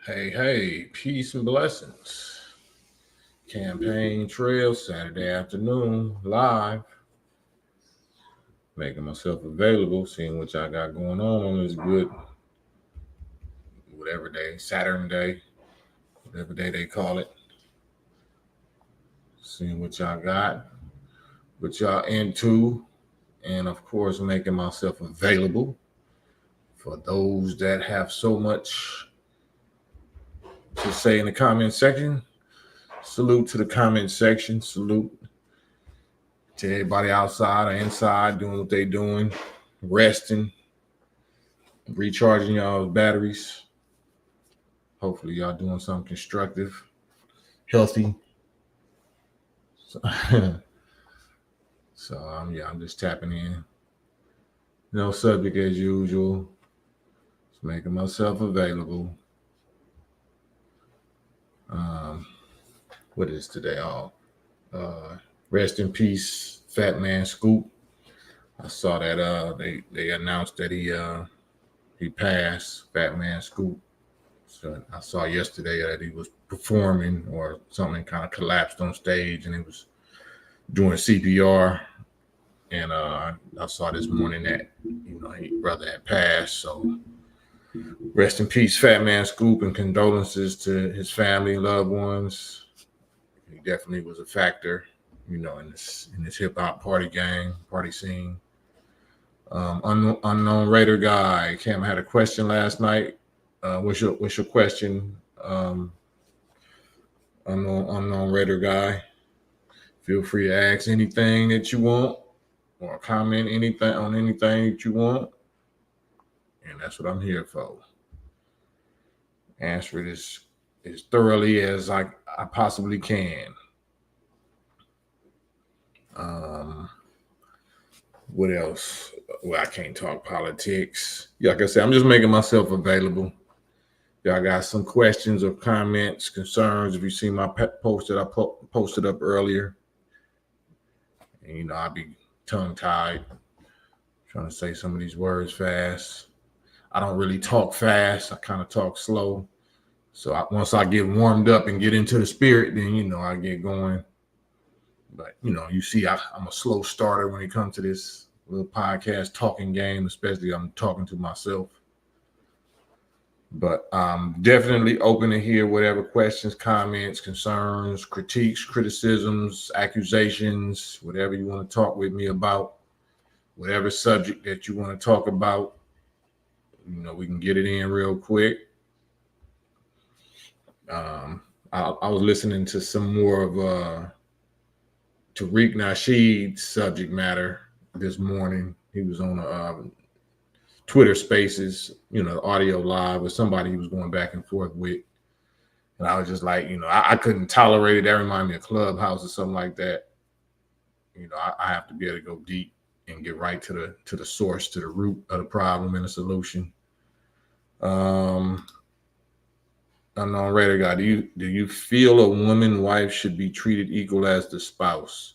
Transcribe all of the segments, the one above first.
Hey, peace and blessings. Campaign Trail, Saturday afternoon, live. Making myself available, seeing what y'all got going on this good, whatever day, Saturn day, whatever day they call it. Seeing what y'all got, what y'all into, and of course, making myself available for those that have so much to say in the comment section. Salute to the comment section. Salute to everybody outside or inside doing what they doing, resting, recharging y'all's batteries. Hopefully, y'all doing something constructive, healthy. So, I'm just tapping in. No subject as usual. Just making myself available. Um, what is today? Rest in peace, Fat Man Scoop. I saw that they announced that he passed, Fat Man Scoop. So I saw yesterday that he was performing or something kind of collapsed on stage and he was doing CPR. And I saw this morning that his brother had passed. So rest in peace, Fat Man Scoop, and condolences to his family, loved ones. He definitely was a factor, in this hip hop party scene. Unknown Raider guy, Cam had a question last night. What's your question? Um, unknown Raider guy. Feel free to ask anything that you want or comment anything on anything that you want. And that's what I'm here for. Answer it as thoroughly as I possibly can. Um, what else? Well, I can't talk politics. Like I said, I'm just making myself available. Y'all got some questions or comments, concerns? If you see my post that I posted up earlier, and I'll be tongue tied trying to say some of these words fast. I don't really talk fast. I kind of talk slow. So once I get warmed up and get into the spirit, then I get going. But you see, I'm a slow starter when it comes to this little podcast talking game, especially I'm talking to myself. But I'm definitely open to hear whatever questions, comments, concerns, critiques, criticisms, accusations, whatever you want to talk with me about, whatever subject that you want to talk about. We can get it in real quick. I was listening to some more of Tariq Nasheed's subject matter this morning. He was on Twitter Spaces, audio live with somebody he was going back and forth with. And I was just like, I couldn't tolerate it. That reminded me of Clubhouse or something like that. I have to be able to go deep and get right to the source, to the root of the problem and the solution. Unknown Raider guy, do you feel a woman wife should be treated equal as the spouse?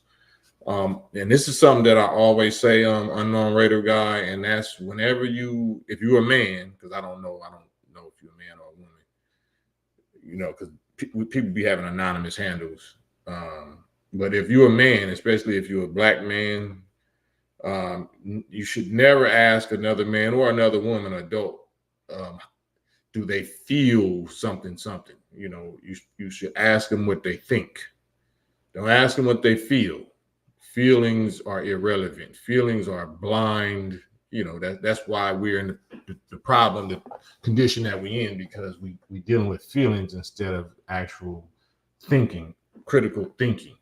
And this is something that I always say, Unknown Raider guy, and that's if you're a man, because I don't know if you're a man or a woman, because people be having anonymous handles. But if you're a man, especially if you're a black man, you should never ask another man or another woman, adult, do they feel something? You should ask them what they think. Don't ask them what they feel. Feelings are irrelevant. Feelings are blind. That's why we're in the problem, the condition that we're in, because we dealing with feelings instead of actual thinking, critical thinking.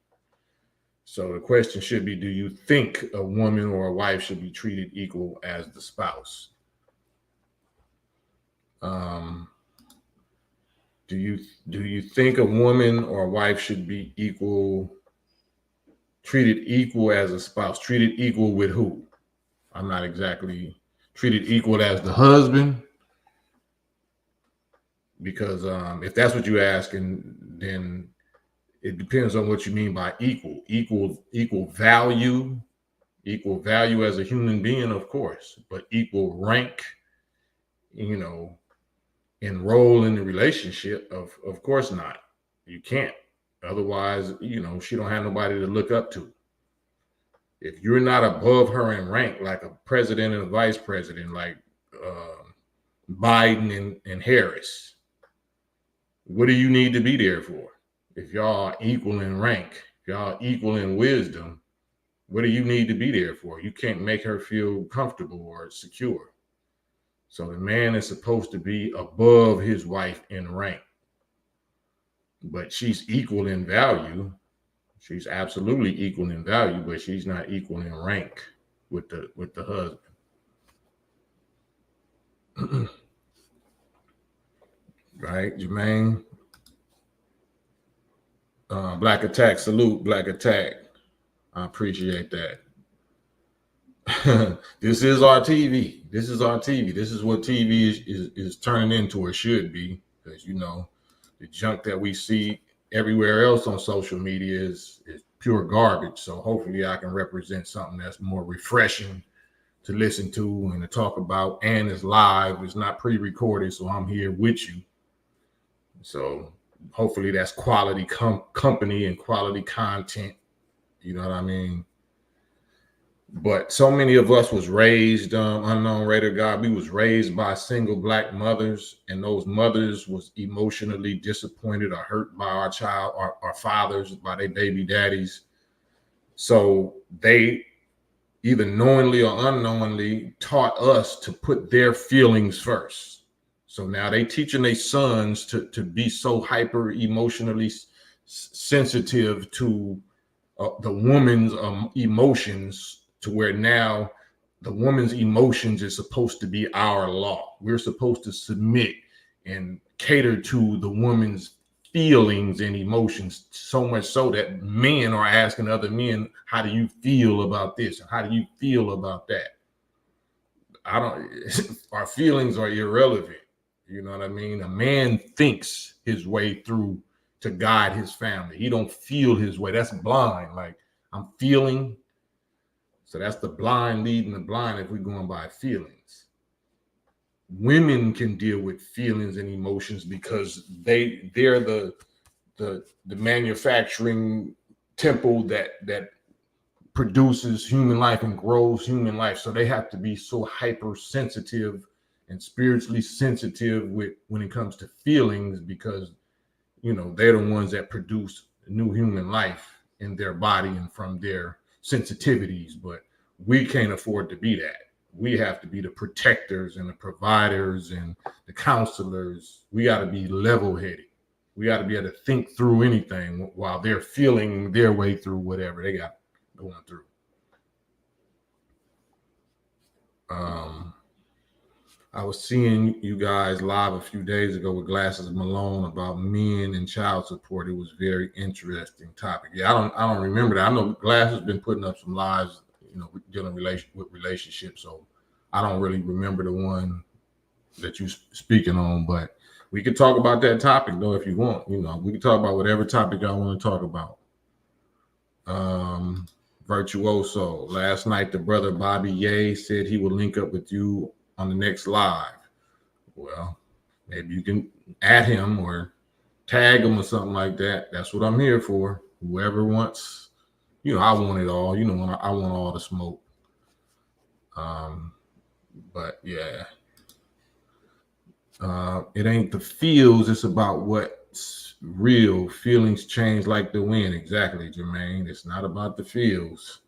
So the question should be, do you think a woman or a wife should be treated equal as the spouse? Do you think a woman or a wife should be treated equal as a spouse? Treated equal with who? I'm not exactly treated equal as the husband, because if that's what you're asking, then it depends on what you mean by equal. Equal value as a human being, of course, but equal rank, enroll in the relationship? Of course not. You can't. Otherwise, she don't have nobody to look up to. If you're not above her in rank, like a president and a vice president, like Biden and Harris, what do you need to be there for? If y'all are equal in rank, if y'all are equal in wisdom, what do you need to be there for? You can't make her feel comfortable or secure. So the man is supposed to be above his wife in rank, but she's equal in value. She's absolutely equal in value, but she's not equal in rank with the husband. Right, Jermaine? Black Attack, salute, Black Attack. I appreciate that. This is our TV. This is our TV. This is what TV is turning into, or should be, because the junk that we see everywhere else on social media is pure garbage. So hopefully I can represent something that's more refreshing to listen to and to talk about, and it's live. It's not pre-recorded, so I'm here with you. So hopefully that's quality company and quality content. You know what I mean? But so many of us was raised, Unknown Raider God, we was raised by single Black mothers, and those mothers was emotionally disappointed or hurt by our child, our fathers, by their baby daddies. So they either knowingly or unknowingly taught us to put their feelings first. So now they teaching their sons to be so hyper emotionally sensitive to the woman's emotions, to where now the woman's emotions is supposed to be our law. We're supposed to submit and cater to the woman's feelings and emotions, so much so that men are asking other men, how do you feel about this? And how do you feel about that? Our feelings are irrelevant. You know what I mean? A man thinks his way through to guide his family. He don't feel his way. That's blind. Like, I'm feeling. So that's the blind leading the blind if we're going by feelings. Women can deal with feelings and emotions because they're the manufacturing temple that produces human life and grows human life. So they have to be so hypersensitive and spiritually sensitive when it comes to feelings, because they're the ones that produce new human life in their body and from their sensitivities. But we can't afford to be that. We have to be the protectors and the providers and the counselors. We got to be level-headed. We got to be able to think through anything while they're feeling their way through whatever they got going through. I was seeing you guys live a few days ago with Glasses Malone about men and child support. It was a very interesting topic. Yeah, I don't remember that. I know Glass has been putting up some lives, dealing with relationships. So I don't really remember the one that you speaking on, but we could talk about that topic though if you want. We can talk about whatever topic y'all want to talk about. Virtuoso. Last night, the brother Bobby Ye said he would link up with you on the next live. Well, maybe you can add him or tag him or something like that. That's what I'm here for. Whoever wants, I want it all. I want all the smoke. But yeah, it ain't the feels. It's about what's real. Feelings change like the wind. Exactly, Jermaine. It's not about the feels.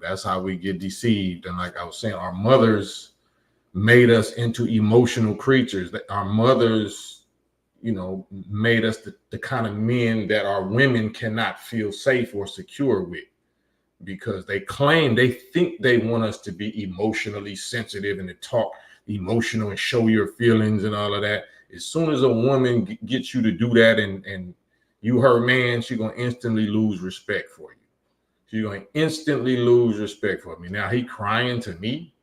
That's how we get deceived. And like I was saying, our mothers made us into emotional creatures. Our mothers, made us the kind of men that our women cannot feel safe or secure with, because they think they want us to be emotionally sensitive and to talk emotional and show your feelings and all of that. As soon as a woman gets you to do that and you her man, she's going to instantly lose respect for you. She's going to instantly lose respect for me. Now, he crying to me?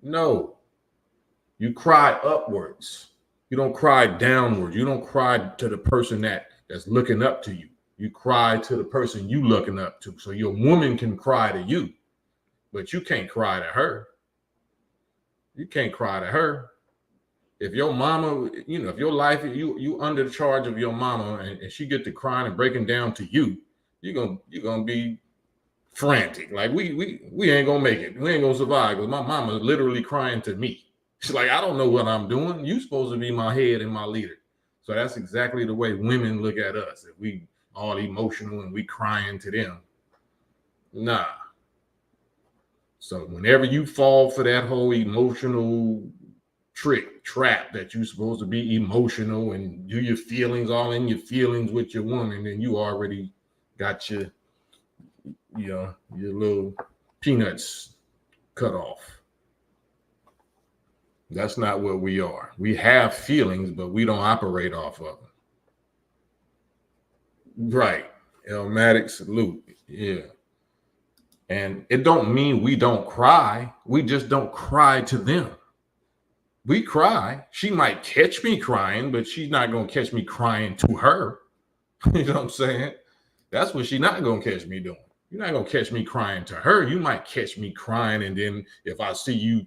No. You cry upwards. You don't cry downwards. You don't cry to the person that's looking up to you. You cry to the person you looking up to. So your woman can cry to you, but you can't cry to her. You can't cry to her. If your mama, if your life, you under the charge of your mama, and she get to crying and breaking down to you, you're gonna be frantic. Like we ain't gonna make it. We ain't gonna survive because my mama is literally crying to me. She's like, I don't know what I'm doing. You supposed to be my head and my leader. So that's exactly the way women look at us. If we all emotional and we crying to them, nah. So whenever you fall for that whole emotional trap that you're supposed to be emotional and do your feelings all in your feelings with your woman, then you already got your little peanuts cut off. That's not what we are. We have feelings, but we don't operate off of them. Right. Elmatic salute. Yeah. And it don't mean we don't cry. We just don't cry to them. We cry. She might catch me crying, but she's not going to catch me crying to her. You know what I'm saying? That's what she's not going to catch me doing. You're not going to catch me crying to her. You might catch me crying, and then if I see you,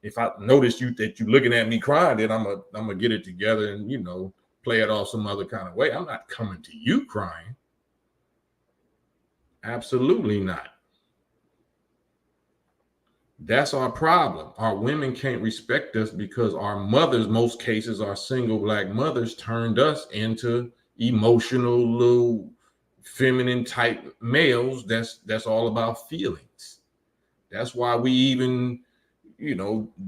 if I notice that you're looking at me crying, then I'm gonna get it together and play it off some other kind of way. I'm not coming to you crying. Absolutely not. That's our problem. Our women can't respect us because our mothers, most cases, our single Black mothers, turned us into emotional, little feminine type males. That's all about feelings. That's why we even,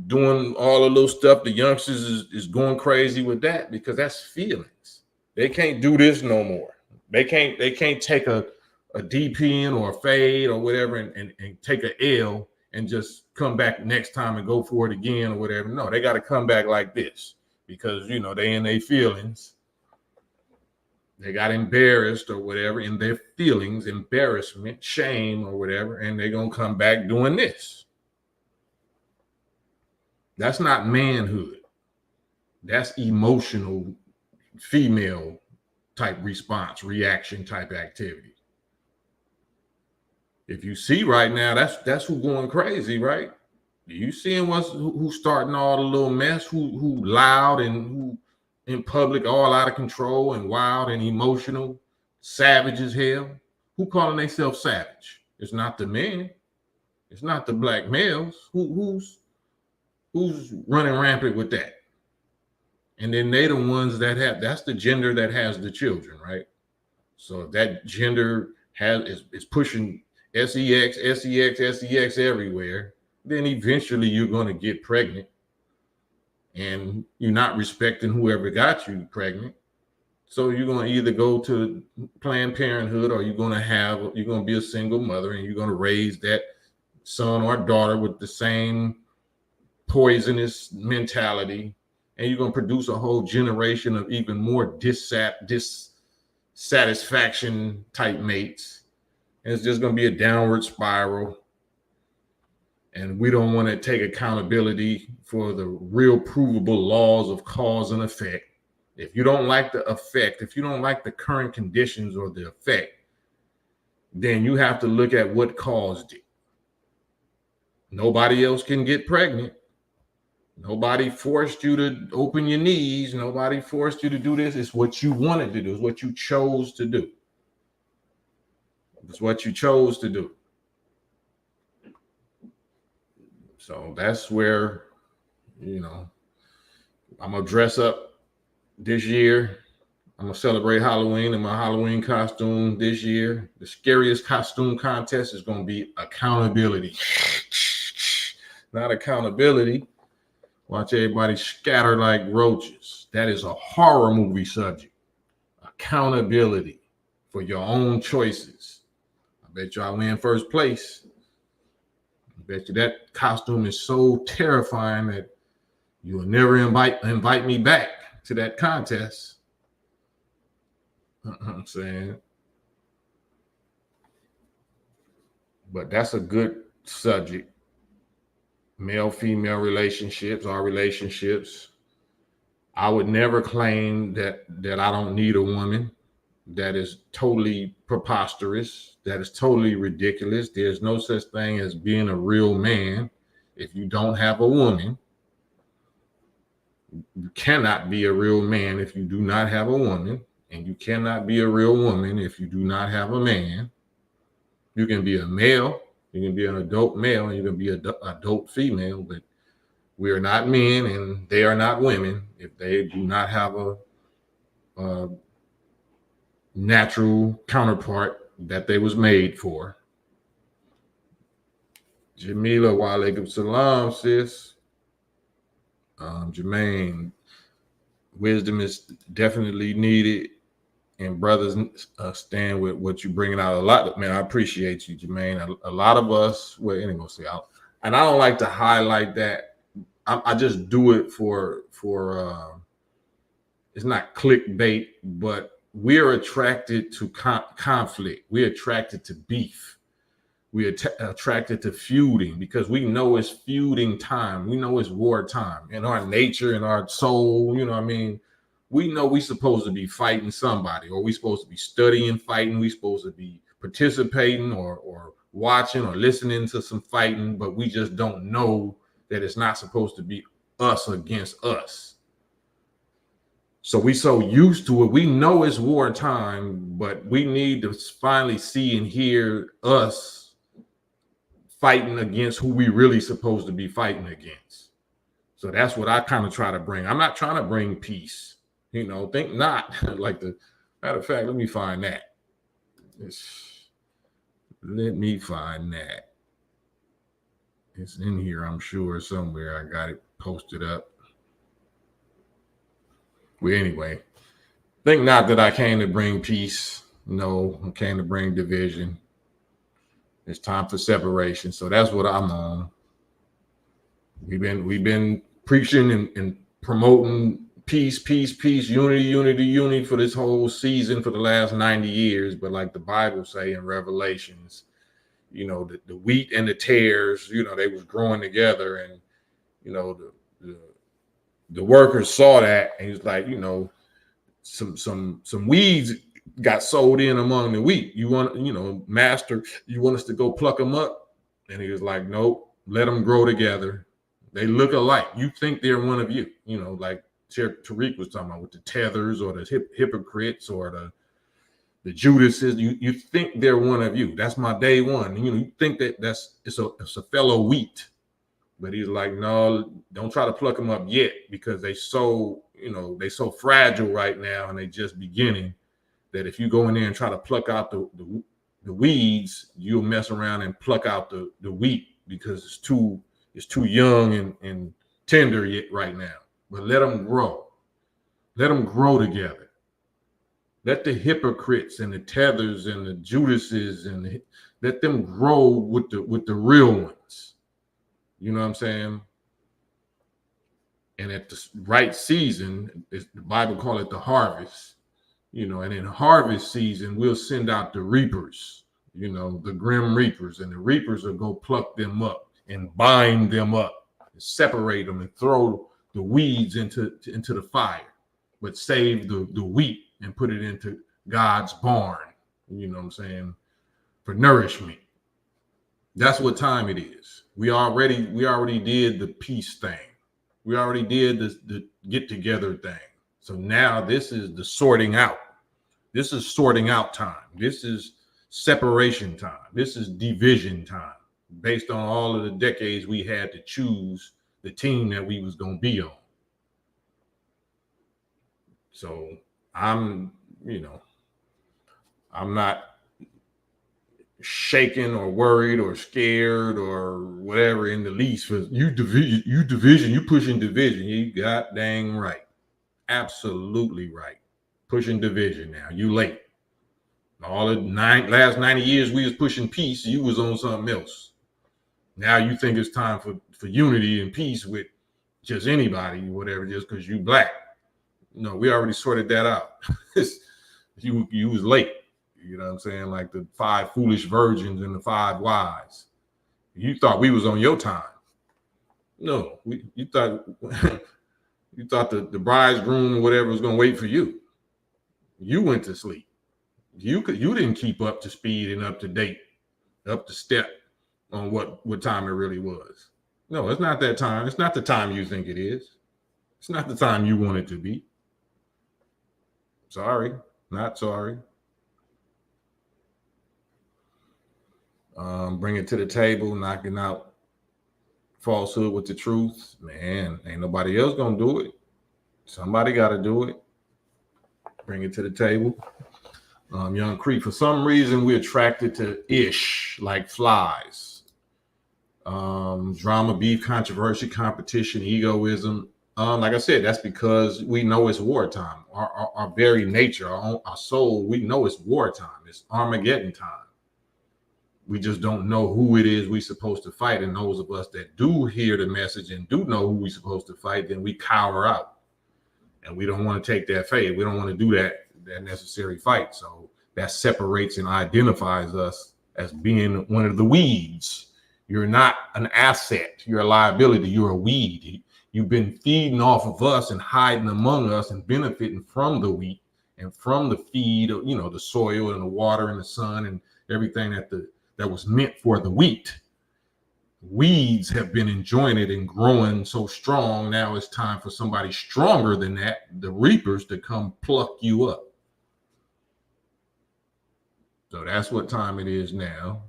doing all the little stuff. The youngsters is going crazy with that because that's feelings. They can't do this no more. They can't take a DP or a fade or whatever and take a L and just come back next time and go for it again or whatever. No, they got to come back like this because, they in their feelings. They got embarrassed or whatever in their feelings, embarrassment, shame or whatever, and they're going to come back doing this. That's not manhood. That's emotional, female type response, reaction type activity. If you see right now, that's who's going crazy, right? You seeing who's starting all the little mess, who loud and who in public all out of control and wild and emotional, savage as hell. Who calling themselves savage? It's not the men. It's not the Black males. Who's running rampant with that? And then they the ones that's the gender that has the children, right? So if that gender is pushing sex everywhere, then eventually you're going to get pregnant and you're not respecting whoever got you pregnant. So you're going to either go to Planned Parenthood or you're going to be a single mother and you're going to raise that son or daughter with the same poisonous mentality, and you're going to produce a whole generation of even more dissatisfaction type mates. And it's just going to be a downward spiral. And we don't want to take accountability for the real provable laws of cause and effect. If you don't like the effect, if you don't like the current conditions or the effect, then you have to look at what caused it. Nobody else can get pregnant. Nobody forced you to open your knees. Nobody forced you to do this. It's what you wanted to do. It's what you chose to do. It's what you chose to do. So that's where, I'm going to dress up this year. I'm going to celebrate Halloween in my Halloween costume this year. The scariest costume contest is going to be accountability. Not accountability. Watch everybody scatter like roaches. That is a horror movie subject. Accountability for your own choices. I bet you I win first place. I bet you that costume is so terrifying that you will never invite me back to that contest. I'm saying. But that's a good subject. Male-female relationships, our relationships. I would never claim that I don't need a woman. That is totally preposterous. That is totally ridiculous. There's no such thing as being a real man if you don't have a woman. You cannot be a real man if you do not have a woman, and you cannot be a real woman if you do not have a man. You can be a male, you can be an adult male, and you can be an adult female, but we are not men and they are not women if they do not have a natural counterpart that they was made for. Jamila, wa alaikum salam, sis. Jermaine, wisdom is definitely needed, and brothers stand with what you're bringing out a lot. Man, I appreciate you, Jermaine. A lot of us, well, anyway, say out, and I don't like to highlight that. I just do it for it's not clickbait, but we're attracted to conflict. We're attracted to beef. We're attracted to feuding because we know it's feuding time. We know it's war time in our nature, in our soul. You know what I mean? We know we're supposed to be fighting somebody, or we're supposed to be studying fighting. We're supposed to be participating or watching or listening to some fighting, but we just don't know that it's not supposed to be us against us. So we so used to it. We know it's wartime, but we need to finally see and hear us fighting against who we really supposed to be fighting against. So that's what I kind of try to bring. I'm not trying to bring peace, you know, think not. Like the matter of fact, let me find that. Let me find that. It's in here, I'm sure, somewhere. I got it posted up. Well, anyway, think not that I came to bring peace. No, I came to bring division. It's time for separation. So that's what I'm on. We've been preaching and promoting peace, unity for this whole season for the last 90 years. But like the Bible say in Revelations, you know, the wheat and the tares, you know, they was growing together, and you know, the workers saw that, and he's like, you know, some weeds got sold in among the wheat. You want, you know, master, you want us to go pluck them up? And he was like, nope, let them grow together. They look alike. You think they're one of you, you know, like Tariq was talking about with the tethers or the hypocrites or the Judases. You think they're one of you. That's my day one. You know, you think that it's a fellow wheat. But he's like, no, don't try to pluck them up yet, because they so fragile right now, and they just beginning, that if you go in there and try to pluck out the weeds, you'll mess around and pluck out the wheat, because it's too young and tender yet right now. But let them grow. Let them grow together. Let the hypocrites and the tethers and the Judases let them grow with the real ones. You know what I'm saying? And at the right season, the Bible call it the harvest, you know, and in harvest season, we'll send out the reapers, you know, the grim reapers, and the reapers will go pluck them up and bind them up, and separate them and throw the weeds into the fire, but save the wheat and put it into God's barn, you know what I'm saying, for nourishment. That's what time it is. We already did the peace thing. We already did the get together thing. So now this is the sorting out. This is sorting out time. This is separation time. This is division time, based on all of the decades we had to choose the team that we was going to be on. So I'm not shaken or worried or scared or whatever in the least for you pushing division. You got dang right. Absolutely right. Pushing division now. You late. All the last 90 years we was pushing peace, you was on something else. Now you think it's time for unity and peace with just anybody, whatever, just because you black. No, we already sorted that out. you was late. You know what I'm saying? Like the 5 foolish virgins and the 5 wise. You thought we was on your time. No, you thought the bridegroom or whatever was going to wait for you. You went to sleep. You didn't keep up to speed and up to date, up to step on what time it really was. No, it's not that time. It's not the time you think it is. It's not the time you want it to be. Sorry, not sorry. Bring it to the table, knocking out falsehood with the truth. Man, ain't nobody else gonna do it. Somebody got to do it. Bring it to the table. Young Creek, for some reason, we're attracted to ish like flies. Drama, beef, controversy, competition, egoism. Like I said, that's because we know it's wartime. Our very nature, our soul, we know it's wartime. It's Armageddon time. We just don't know who it is we're supposed to fight. And those of us that do hear the message and do know who we're supposed to fight, then we cower out. And we don't want to take that fate. We don't want to do that necessary fight. So that separates and identifies us as being one of the weeds. You're not an asset. You're a liability. You're a weed. You've been feeding off of us and hiding among us and benefiting from the wheat and from the feed of, the soil and the water and the sun and everything that was meant for the wheat. Weeds have been enjoying it and growing so strong. Now it's time for somebody stronger than that, the reapers, to come pluck you up. So that's what time it is now.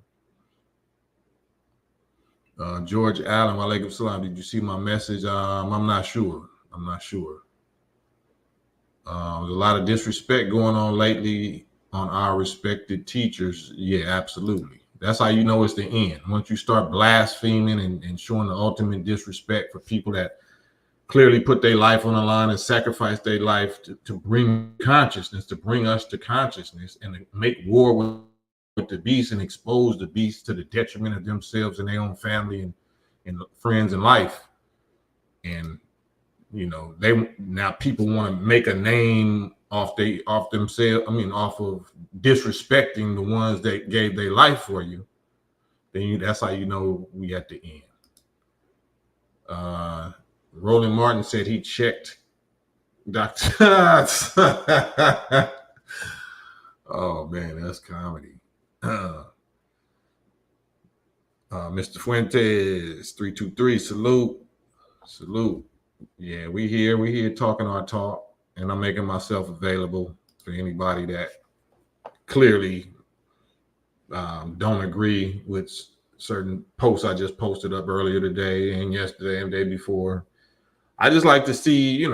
George Allen, walaikum salam. Did you see my message? I'm not sure. There's a lot of disrespect going on lately on our respected teachers. Yeah, absolutely. That's how you know it's the end. Once you start blaspheming and showing the ultimate disrespect for people that clearly put their life on the line and sacrifice their life to bring consciousness, to bring us to consciousness, and to make war with the beast and expose the beast to the detriment of themselves and their own family and friends and life. And now people want to make a name off themselves. Off of disrespecting the ones that gave their life for you. Then that's how you know we at the end. Roland Martin said he checked Dr. Oh man, that's comedy. Mr. Fuentes 323, salute. Yeah, we here talking our talk, and I'm making myself available for anybody that clearly don't agree with certain posts I just posted up earlier today and yesterday and the day before. I just like to see,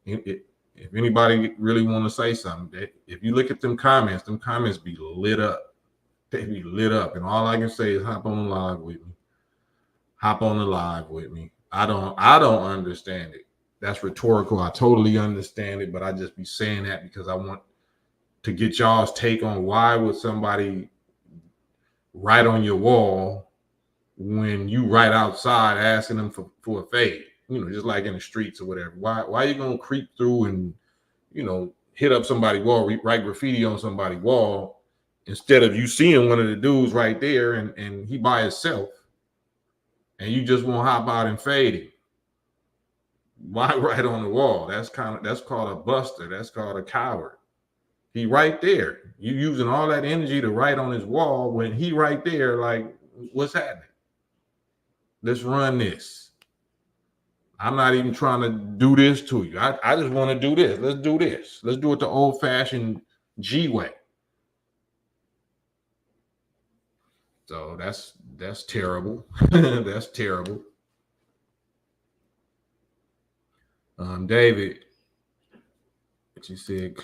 if anybody really want to say something. If you look at them comments be lit up. They be lit up, and all I can say is hop on the live with me. I don't understand it. That's rhetorical. I totally understand it, but I just be saying that because I want to get y'all's take on why would somebody write on your wall when you right outside asking them for a fade, just like in the streets or whatever. Why are you gonna creep through and hit up somebody's wall, write graffiti on somebody's wall, instead of you seeing one of the dudes right there and he by himself, and you just won't hop out and fade him? Why write on the wall? That's called a buster. That's called a coward. He right there. You using all that energy to write on his wall when he right there, like, what's happening? Let's run this. I'm not even trying to do this to you. I just want to do this. Let's do this. Let's do it the old-fashioned G way. So that's terrible. That's terrible. David, you said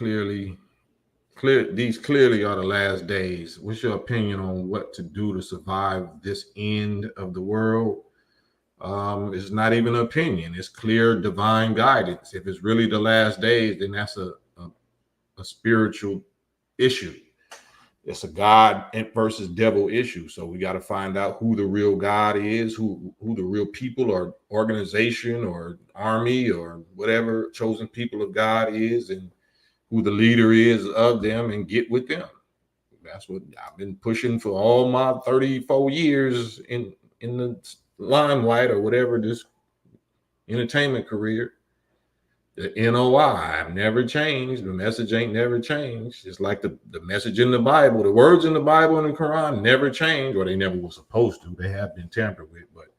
these clearly are the last days. What's your opinion on what to do to survive this end of the world? It's not even an opinion. It's clear divine guidance. If it's really the last days, then that's a spiritual issue. It's a God versus devil issue. So we got to find out who the real God is, who the real people or organization or army or whatever chosen people of God is, and who the leader is of them, and get with them. That's what I've been pushing for all my 34 years in the limelight or whatever, this entertainment career. The NOI, I've never changed. The message ain't never changed. It's like the message in the Bible, the words in the Bible and the Quran never change, or they never were supposed to. They have been tampered with, but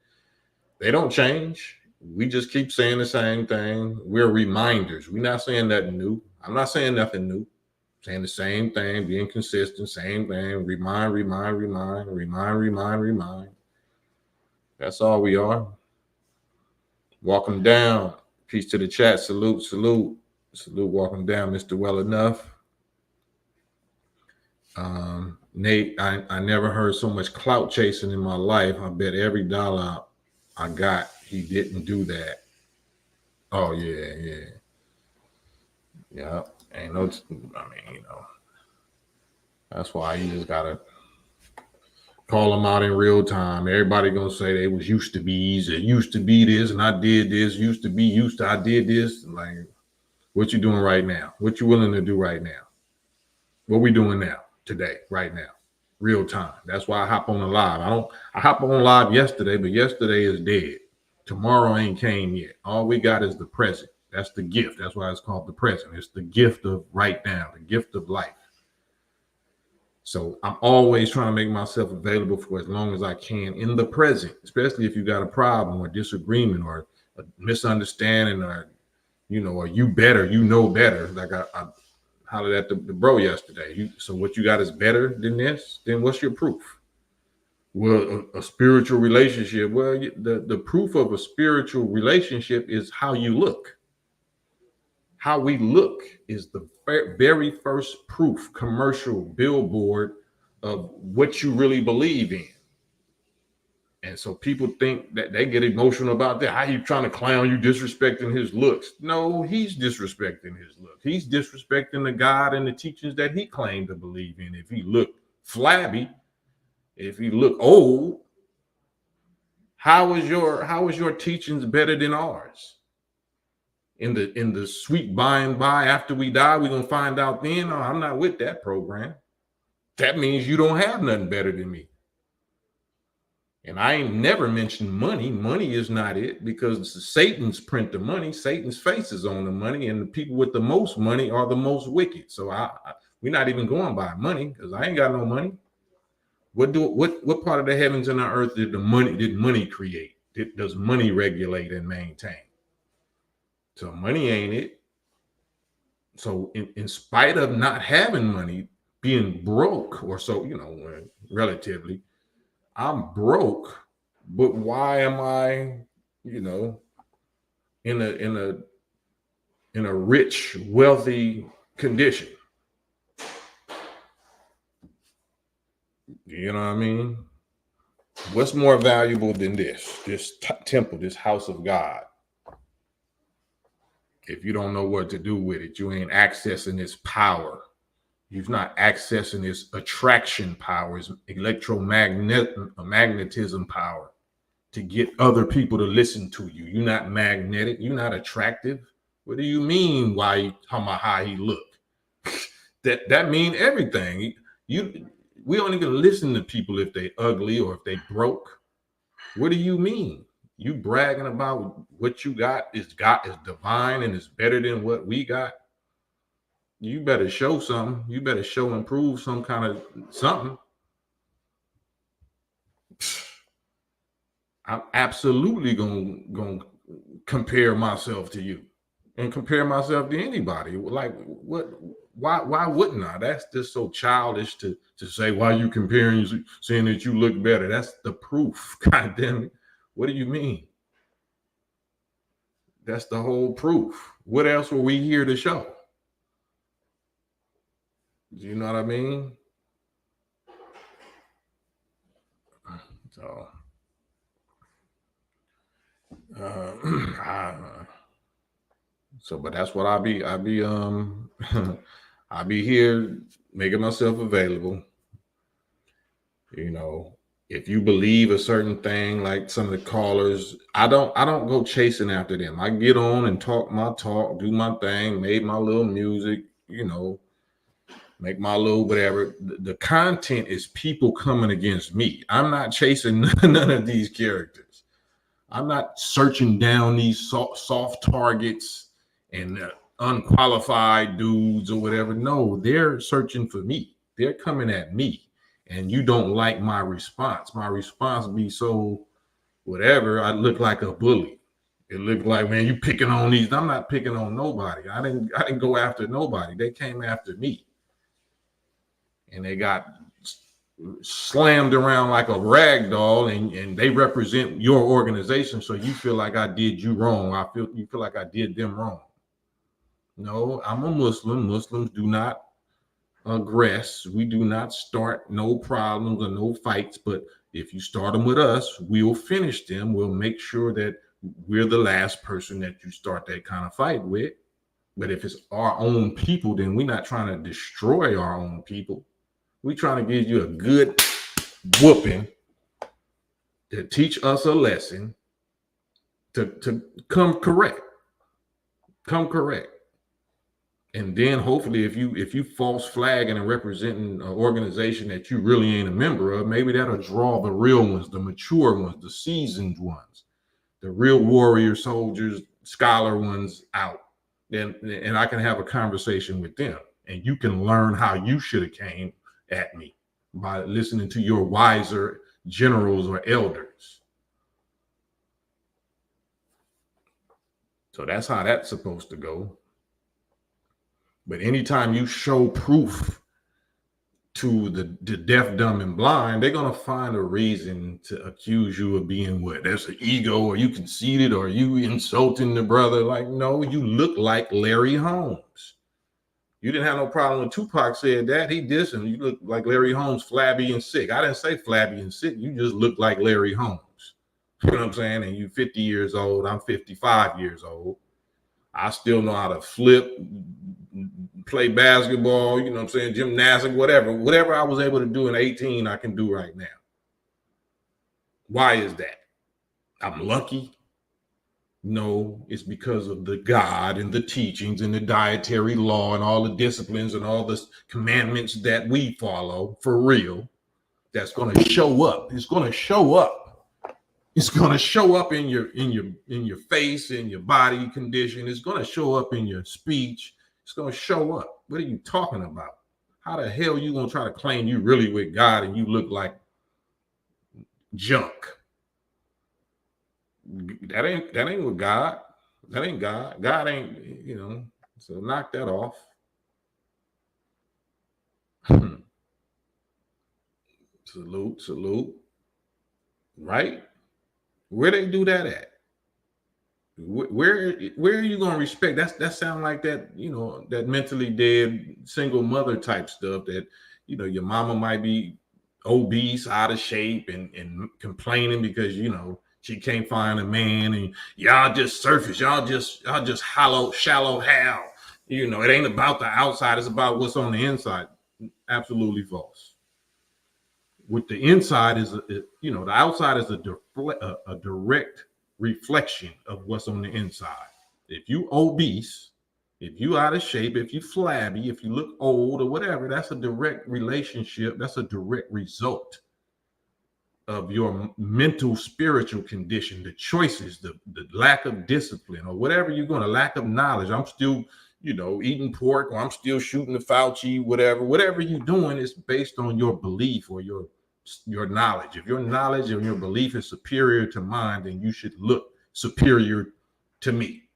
they don't change. We just keep saying the same thing. We're reminders. We're not saying nothing new. I'm not saying nothing new. Saying the same thing, being consistent, same thing. Remind. That's all we are. Welcome down. Peace to the chat. Salute. Welcome down, Mr. Well Enough. Nate, I never heard so much clout chasing in my life. I bet every dollar I got, he didn't do that. Oh, yeah. Ain't no, that's why you just gotta call them out in real time. Everybody gonna say they was used to be, it used to be this, and I did this, I did this. Like, what you doing right now? What you willing to do right now? What we doing now, today, right now? Real time. That's why I hop on the live. I hop on live yesterday, but yesterday is dead. Tomorrow ain't came yet. All we got is the present. That's the gift. That's why it's called the present. It's the gift of right now, the gift of life. So I'm always trying to make myself available for as long as I can in the present, especially if you got a problem or disagreement or a misunderstanding or, or you better, better. Like I hollered at the bro yesterday. So what you got is better than this? Then what's your proof? Well, a spiritual relationship. Well, the proof of a spiritual relationship is how you look. How we look is the very first proof, commercial billboard of what you really believe in. And so people think that they get emotional about that. How you trying to clown you, disrespecting his looks? No, he's disrespecting his looks. He's disrespecting the God and the teachings that he claimed to believe in. If he looked flabby, if he looked old, how is your teachings better than ours? In the sweet by and by, after we die, we're gonna find out then. Oh, I'm not with that program. That means you don't have nothing better than me. And I ain't never mentioned money. Money is not it, because Satan's print the money. Satan's face is on the money, and the people with the most money are the most wicked. So we're not even going by money, because I ain't got no money. What part of the heavens and the earth did money create? Does money regulate and maintain? So money ain't it. So in spite of not having money, being broke, or so, relatively, I'm broke, but why am I, in a rich, wealthy condition? You know what I mean? What's more valuable than this temple, this house of God? If you don't know what to do with it, you ain't accessing its power. You're not accessing its attraction power, its magnetism power to get other people to listen to you. You're not magnetic. You're not attractive. What do you mean? Why talking about how he look? that mean everything. We don't even listen to people if they ugly or if they broke. What do you mean? You bragging about what you got is divine and is better than what we got. You better show something. You better show and prove some kind of something. I'm absolutely gonna compare myself to you and compare myself to anybody. Like, what? Why wouldn't I? That's just so childish to say, why you comparing, saying that you look better. That's the proof. God damn it. What do you mean? That's the whole proof. What else were we here to show? Do you know what I mean? So, but that's what I be I be here making myself available. If you believe a certain thing, like some of the callers, I don't go chasing after them. I get on and talk my talk, do my thing, made my little music, make my little whatever. The content is people coming against me. I'm not chasing none of these characters. I'm not searching down these soft targets and unqualified dudes or whatever. No, they're searching for me. They're coming at me. And you don't like my response. My response be so whatever. I look like a bully. It looked like, man, you picking on these. I'm not picking on nobody. I didn't go after nobody. They came after me. And they got slammed around like a rag doll, and they represent your organization. So you feel like I did you wrong. You feel like I did them wrong. No, I'm a Muslim. Muslims do not aggress. We do not start no problems or no fights. But if you start them with us, we'll finish them. We'll make sure that we're the last person that you start that kind of fight with. But if it's our own people, then we're not trying to destroy our own people. We're trying to give you a good whooping to teach us a lesson to come correct. Come correct. And then hopefully if you false flagging and representing an organization that you really ain't a member of, maybe that'll draw the real ones, the mature ones, the seasoned ones, the real warrior soldiers, scholar ones out. And I can have a conversation with them, and you can learn how you should have came at me by listening to your wiser generals or elders. So that's how that's supposed to go. But anytime you show proof to the deaf, dumb, and blind, they're going to find a reason to accuse you of being what? That's an ego, or you conceited, or you insulting the brother. Like, no, you look like Larry Holmes. You didn't have no problem when Tupac said that. He did, and you look like Larry Holmes, flabby and sick. I didn't say flabby and sick. You just look like Larry Holmes. You know what I'm saying? And you 50 years old. I'm 55 years old. I still know how to flip, play basketball, you know what I'm saying, gymnastics, whatever I was able to do in 18, I can do right now. Why is that? I'm lucky? No, it's because of the God and the teachings and the dietary law and all the disciplines and all the commandments that we follow for real. That's going to show up. It's going to show up. It's going to show up in your face, in your body condition. It's going to show up in your speech. It's going to show up. What are you talking about? How the hell are you going to try to claim you really with God and you look like junk? That ain't with God. That ain't God. God ain't, you know, so knock that off. Salute. Right? Where they do that at? Where are you gonna respect? That sound like that, you know, that mentally dead single mother type stuff that, you know, your mama might be obese, out of shape, and complaining because, you know, she can't find a man, and y'all just surface, y'all just shallow hell. You know, it ain't about the outside, it's about what's on the inside. Absolutely false. With the inside is, you know, the outside is a direct reflection of what's on the inside. If you obese, if you out of shape, if you flabby, if you look old or whatever, that's a direct relationship. That's a direct result of your mental, spiritual condition, the choices, the lack of discipline, or whatever you're going to, lack of knowledge. I'm still, you know, eating pork, or I'm still shooting the Fauci, whatever you're doing is based on your belief or your knowledge. If your knowledge and your belief is superior to mine, then you should look superior to me.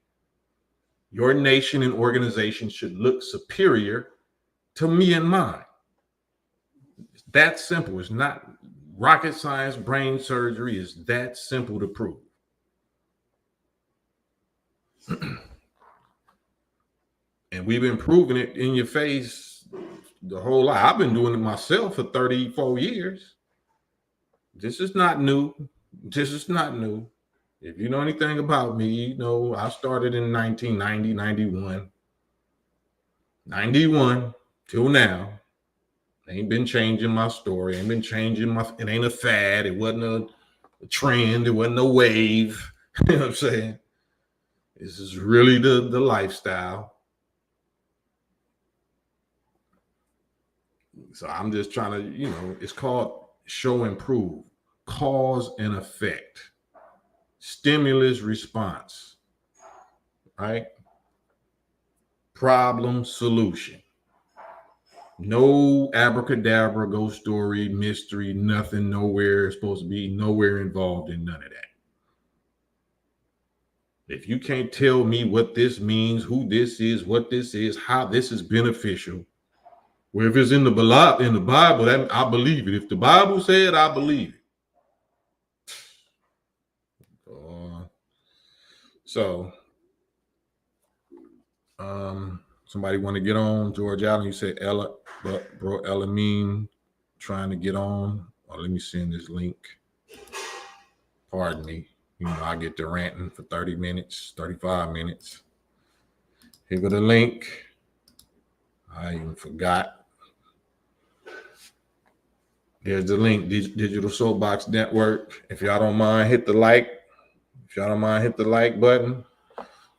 Your nation and organization should look superior to me and mine. It's that simple. It's not rocket science, brain surgery. Is that simple to prove. And we've been proving it in your face the whole life. I've been doing it myself for 34 years. This is not new. If you know anything about me, you know I started in 1990, 91 till now. Ain't been changing my story. Ain't been changing it ain't a fad. It wasn't a trend. It wasn't a wave. You know what I'm saying? This is really the lifestyle. So I'm just trying to, you know, it's called show and prove, cause and effect, stimulus response, right? Problem solution. No abracadabra, ghost story, mystery, nothing, nowhere. It's supposed to be nowhere involved in none of that. If you can't tell me what this means, who this is, what this is, how this is beneficial, well, if it's in the Bible, that I believe it. If the Bible said, I believe it. So, somebody want to get on? George Allen, you said Ella, but bro, Elamine trying to get on. Well, let me send this link. Pardon me. You know, I get to ranting for 30 minutes, 35 minutes. Here go the link. I even forgot. There's the link, Digital Soapbox Network. If y'all don't mind, hit the like. If y'all don't mind, hit the like button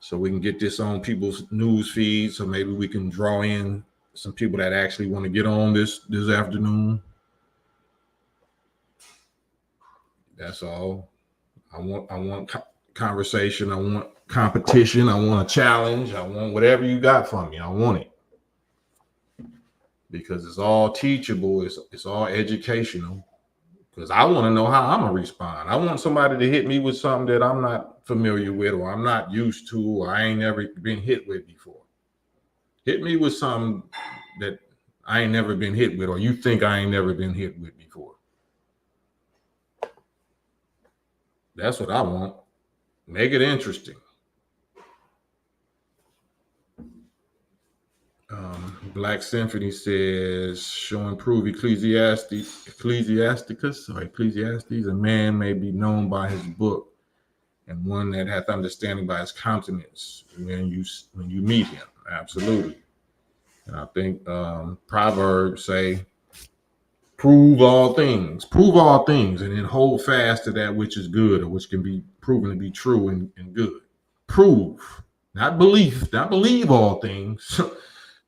so we can get this on people's news feed. So maybe we can draw in some people that actually want to get on this afternoon. That's all. I want conversation. I want competition. I want a challenge. I want whatever you got from me. I want it. Because it's all teachable. It's all educational. Because I want to know how I'm going to respond. I want somebody to hit me with something that I'm not familiar with or I'm not used to or I ain't never been hit with before. Hit me with something that I ain't never been hit with or you think I ain't never been hit with before. That's what I want. Make it interesting. Black Symphony says, show and prove Ecclesiasticus, a man may be known by his book, and one that hath understanding by his countenance when you meet him. Absolutely. And I think Proverbs say, prove all things, and then hold fast to that which is good or which can be proven to be true and good. Prove, not belief, not believe all things.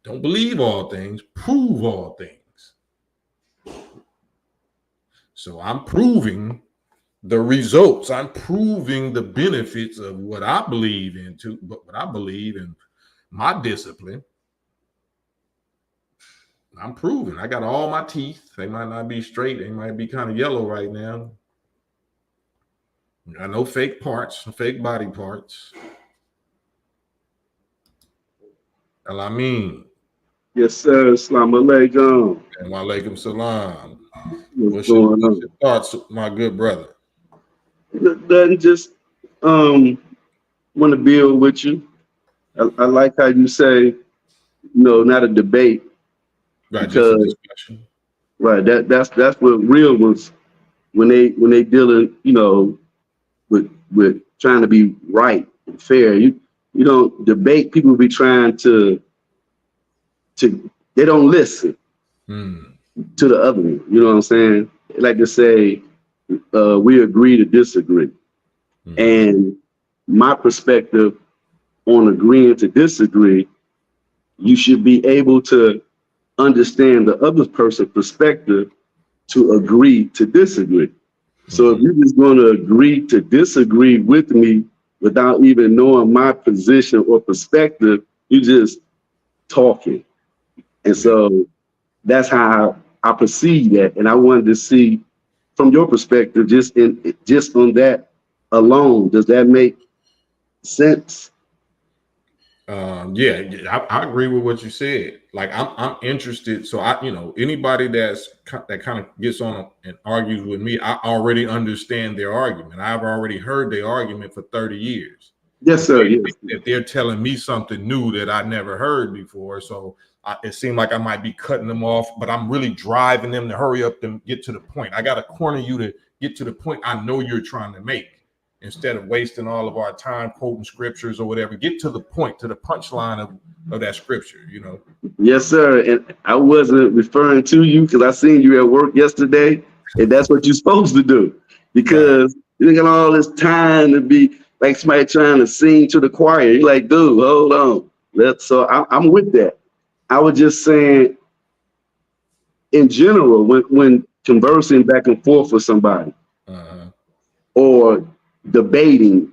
Don't believe all things, prove all things. So I'm proving the results. I'm proving the benefits of what I believe into, but what I believe in my discipline. I'm proving. I got all my teeth. They might not be straight. They might be kind of yellow right now. I know fake parts, fake body parts. Elamine. Yes, sir. Assalamu alaikum. And wa alaikum salam. What's going on? Your thoughts, my good brother? Doesn't just want to build with you. I like how you say, not a debate. Right, just a discussion. Right. That's what real ones when they dealing, with trying to be right and fair. You don't debate. People be trying to they don't listen to the other one. You know what I'm saying? They like to say, we agree to disagree. And my perspective on agreeing to disagree, you should be able to understand the other person's perspective to agree to disagree. So if you're just going to agree to disagree with me without even knowing my position or perspective, you're just talking. And so that's how I perceive that. And I wanted to see from your perspective, just on that alone, does that make sense? Yeah, I agree with what you said. Like I'm interested. So anybody that kind of gets on and argues with me, I already understand their argument. I've already heard their argument for 30 years. Yes, sir. If they're telling me something new that I never heard before, so it seemed like I might be cutting them off, but I'm really driving them to hurry up and get to the point. I got to corner you to get to the point I know you're trying to make. Instead of wasting all of our time quoting scriptures or whatever, get to the point, to the punchline of that scripture, Yes, sir. And I wasn't referring to you because I seen you at work yesterday, and that's what you're supposed to do. Because you got all this time to be like somebody trying to sing to the choir. You're like, dude, hold on. So I'm with that. I was just saying, in general, when conversing back and forth with somebody, or debating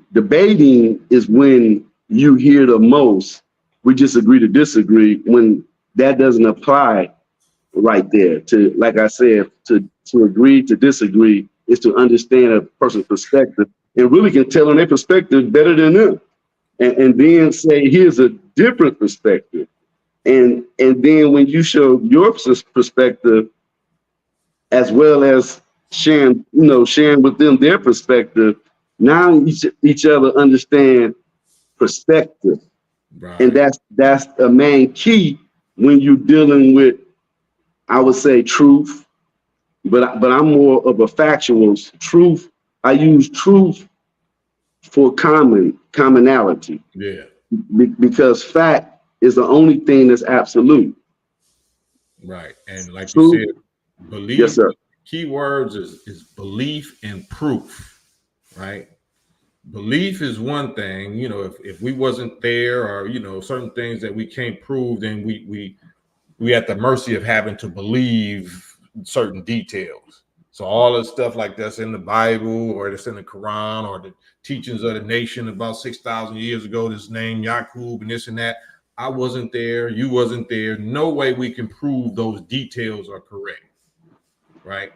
is when you hear the most, we just agree to disagree, when that doesn't apply right there. To, like I said, to agree to disagree is to understand a person's perspective and really can tell on their perspective better than them. and then say, here's a different perspective. And then when you show your perspective, as well as sharing with them their perspective, now each other understand perspective. Right. And that's a main key when you're dealing with, I would say, truth, but I'm more of a factuals. Truth, I use truth for commonality. Yeah. Because fact is the only thing that's absolute. Right. And like Truth, you said, belief. yes, sir. Key words is belief and proof, right? Belief is one thing, if we wasn't there, or certain things that we can't prove, then we at the mercy of having to believe certain details. So all the stuff like that's in the Bible, or that's in the Quran, or the teachings of the nation about 6,000 years ago, this name Yaqub and this and that, I wasn't there, you wasn't there. No way we can prove those details are correct, right?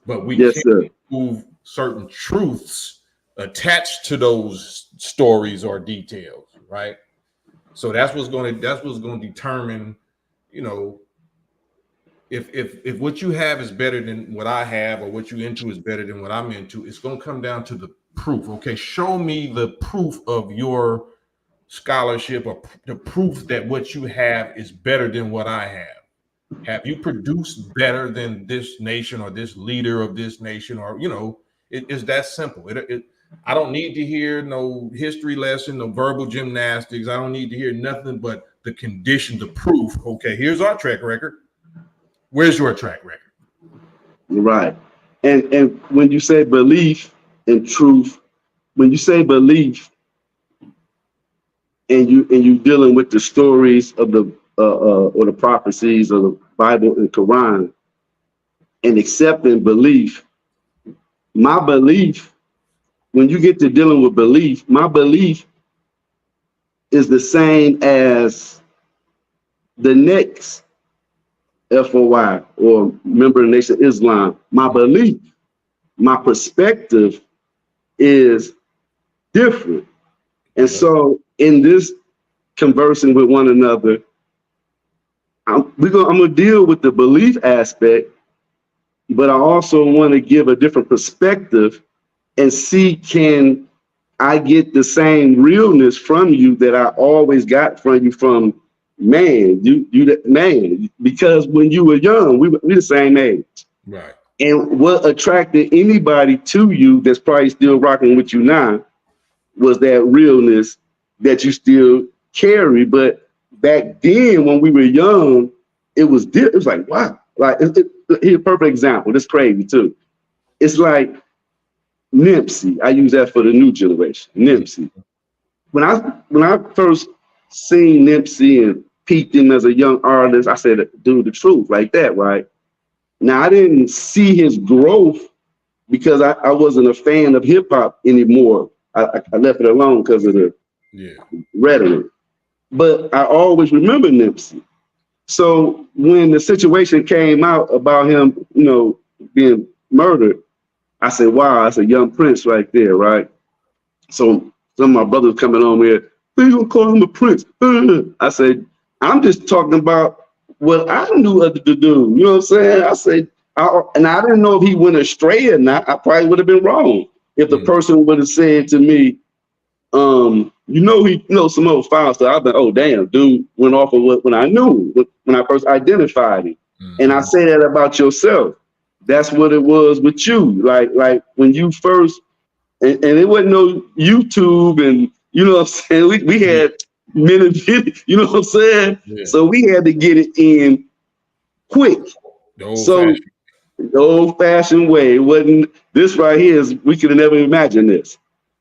But we can prove certain truths attached to those stories or details, right? So that's what's going to determine, if what you have is better than what I have, or what you into is better than what I'm into. It's going to come down to the proof. Okay, show me the proof of your scholarship, or the proof that what you have is better than what I have. Have you produced better than this nation, or this leader of this nation? Or it's that simple. I don't need to hear no history lesson, no verbal gymnastics. I don't need to hear nothing but the condition, the proof. Okay, here's our track record. Where's your track record? Right. And when you say belief and truth, when you say belief, and you dealing with the stories of the or the prophecies of the Bible and Quran, and accepting belief, my belief, when you get to dealing with belief, my belief is the same as the next FOI, or member of the Nation of Islam. My belief, my perspective is different. And so in this conversing with one another, I'm gonna deal with the belief aspect, but I also want to give a different perspective and see, can I get the same realness from you that I always got from you from man, man, because when you were young, we the same age. Right. And what attracted anybody to you that's probably still rocking with you now was that realness that you still carry. But back then, when we were young, it was like, wow. Like, here's a perfect example. This crazy too. It's like Nipsey. I use that for the new generation. Nipsey. When I first seen Nipsey and peeped him as a young artist, I said, dude, the truth, like that, right? Now, I didn't see his growth because I wasn't a fan of hip hop anymore. I left it alone because of the rhetoric. But I always remember Nipsey. So when the situation came out about him, being murdered, I said, wow, that's a young prince right there, right? So some of my brothers coming on here, we gonna call him a prince. I said, I'm just talking about what I knew other to do. You know what I'm saying? I said, and I didn't know if he went astray or not. I probably would have been wrong if the person would have said to me, he some old foul stuff. I've been, oh damn, dude went off of when I knew, when I first identified him. And I say that about yourself. That's what it was with you. Like when you first, and it wasn't no YouTube, and you know what I'm saying? We had minute, you know what I'm saying? Yeah. So we had to get it in quick. The old fashioned way. It wasn't this right here, we could have never imagined this.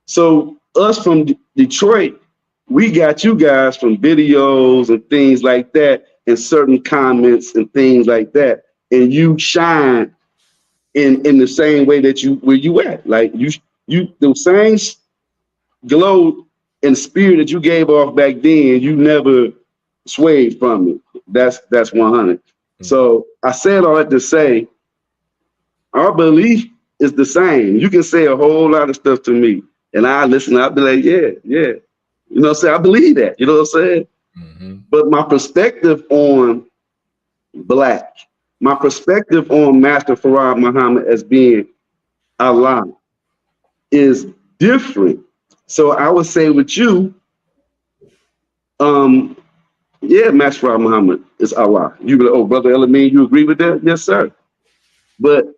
So us from Detroit, we got you guys from videos and things like that, and certain comments and things like that. And you shine in the same way that where you at. Like you the same glow and spirit that you gave off back then, you never swayed from it. That's 100. So I said all that to say, our belief is the same. You can say a whole lot of stuff to me, and I listen. I'll be like, yeah. You know what I'm saying? I believe that. You know what I'm saying? Mm-hmm. But my perspective on black, my perspective on Master Farad Muhammad as being Allah is different. So I would say with you, yeah, Master Farad Muhammad is Allah. You be like, oh, Brother Elamine, you agree with that? Yes, sir. But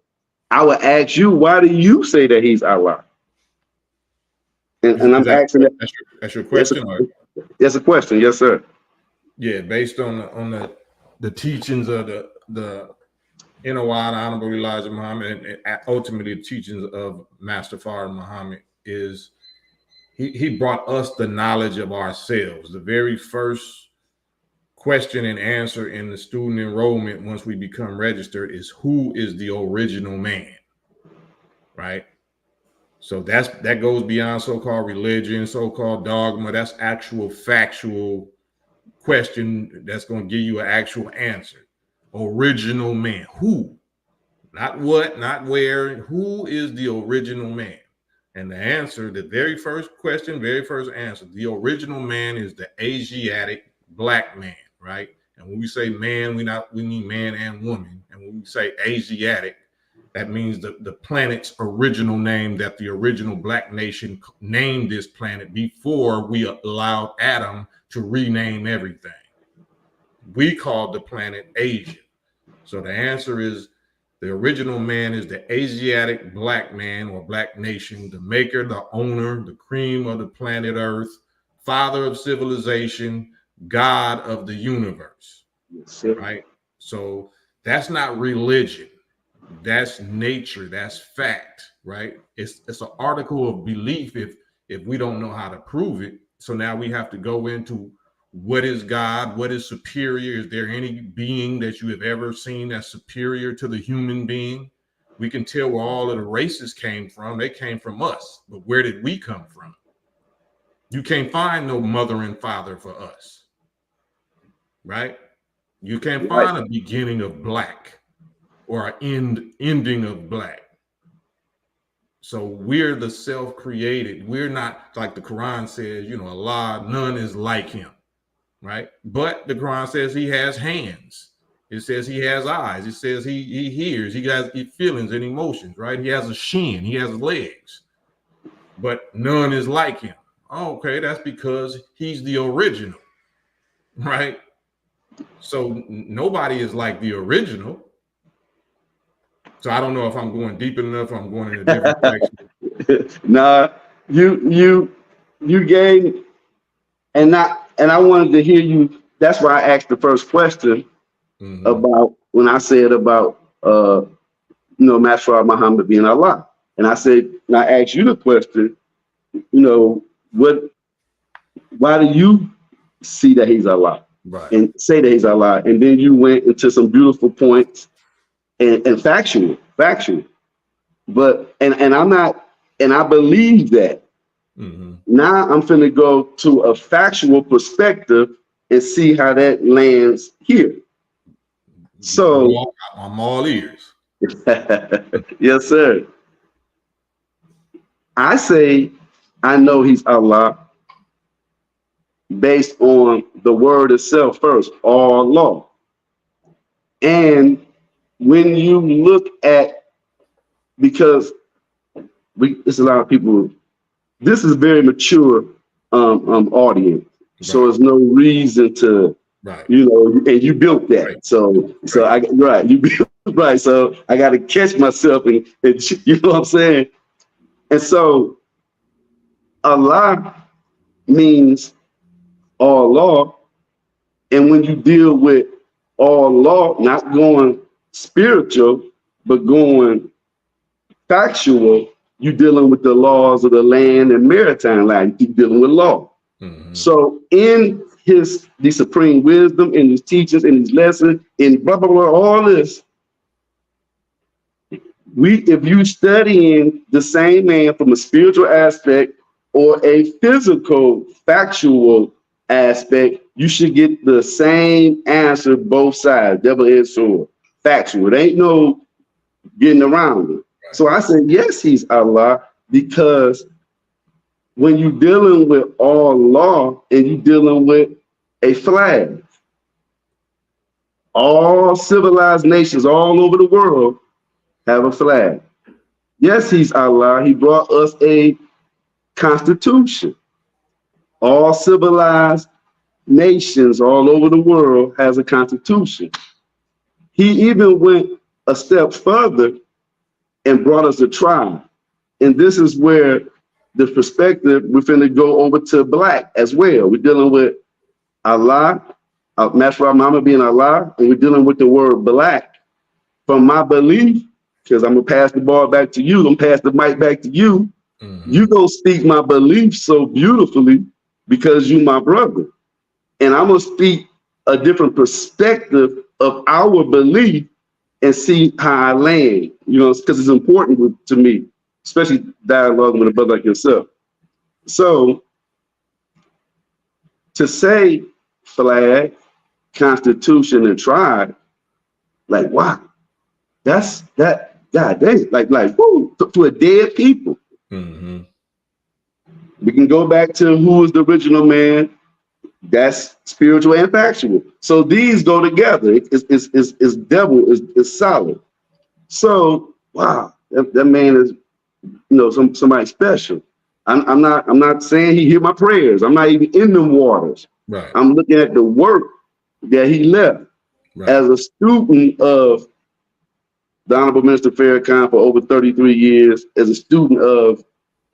I would ask you, why do you say that he's Allah? And I'm asking that. That's your question? That's a question. Yes, sir. Yeah, based on the teachings of the NOI, the Honorable Elijah Muhammad, and ultimately the teachings of Master Farad Muhammad is he brought us the knowledge of ourselves. The very first question and answer in the student enrollment once we become registered is, who is the original man? Right? So that goes beyond so-called religion, so-called dogma. That's actual factual question that's going to give you an actual answer. Original man. Who? Not what, not where. Who is the original man? And the answer, the very first question, very first answer, the original man is the Asiatic black man, right? And when we say man, we mean man and woman. And when we say Asiatic, that means the planet's original name, that the original black nation named this planet before we allowed Adam to rename everything. We called the planet Asia. So the answer is, the original man is the Asiatic black man or black nation, the maker, the owner, the cream of the planet Earth, father of civilization, God of the universe, right? So that's not religion. That's nature. That's fact, right? It's an article of belief if we don't know how to prove it. So now we have to go into, what is God? What is superior? Is there any being that you have ever seen that's superior to the human being? We can tell where all of the races came from. They came from us. But where did we come from? You can't find no mother and father for us, right? You can't find a beginning of black or an ending of black. So we're the self-created. We're not, like the Quran says, Allah, none is like him. Right? But the Quran says he has hands. It says he has eyes. It says he hears. He has feelings and emotions, right? He has a shin. He has legs. But none is like him. Okay, that's because he's the original, right? So nobody is like the original. So I don't know if I'm going deep enough or I'm going in a different direction. Nah, you gave, and I wanted to hear you. That's why I asked the first question about, when I said about Master Farad Muhammad being Allah. And I said, and I asked you the question, why do you see that he's Allah? Right. And say that he's Allah. And then you went into some beautiful points and factual. But and I'm not, and I believe that. Now I'm finna go to a factual perspective and see how that lands here. So I'm all ears. Yes, sir. I say I know he's Allah based on the word itself first, Allah. And when you look at, because it's a lot of people, this is very mature audience. Right. So there's no reason to, right. And you built that. Right. So you built, right. So I got to catch myself and you know what I'm saying? And so Allah means all law. And when you deal with all law, not going spiritual, but going factual, you're dealing with the laws of the land and maritime law. You keep dealing with law. So in the supreme wisdom, in his teachings, in his lessons, in blah, blah, blah, all this, if you studying the same man from a spiritual aspect or a physical, factual aspect, you should get the same answer, both sides, double-edged sword, factual. There ain't no getting around it. So I said, yes, he's Allah, because when you're dealing with all law and you're dealing with a flag. All civilized nations all over the world have a flag. Yes, he's Allah. He brought us a constitution. All civilized nations all over the world has a constitution. He even went a step further and brought us a tribe. And this is where the perspective, we're finna go over to black as well. We're dealing with Allah, Master Mama being Allah, and we're dealing with the word black. From my belief, because I'm gonna pass the ball back to you, I'm pass the mic back to you. You gonna speak my belief so beautifully because you my brother. And I'm gonna speak a different perspective of our belief and see how I land, you know, because it's important to me, especially dialoguing with a brother like yourself. So to say flag, constitution, and tribe, like, wow, that's that, God dang, like, whoo, to a dead people. We can go back to who is the original man. That's spiritual and factual. So these go together. It's double, it's solid. So wow, that man is, you know, somebody special. I'm not saying he hear my prayers. I'm not even in them waters. Right. I'm looking at the work that he left as a student of the Honorable Minister Farrakhan for over 33 years, as a student of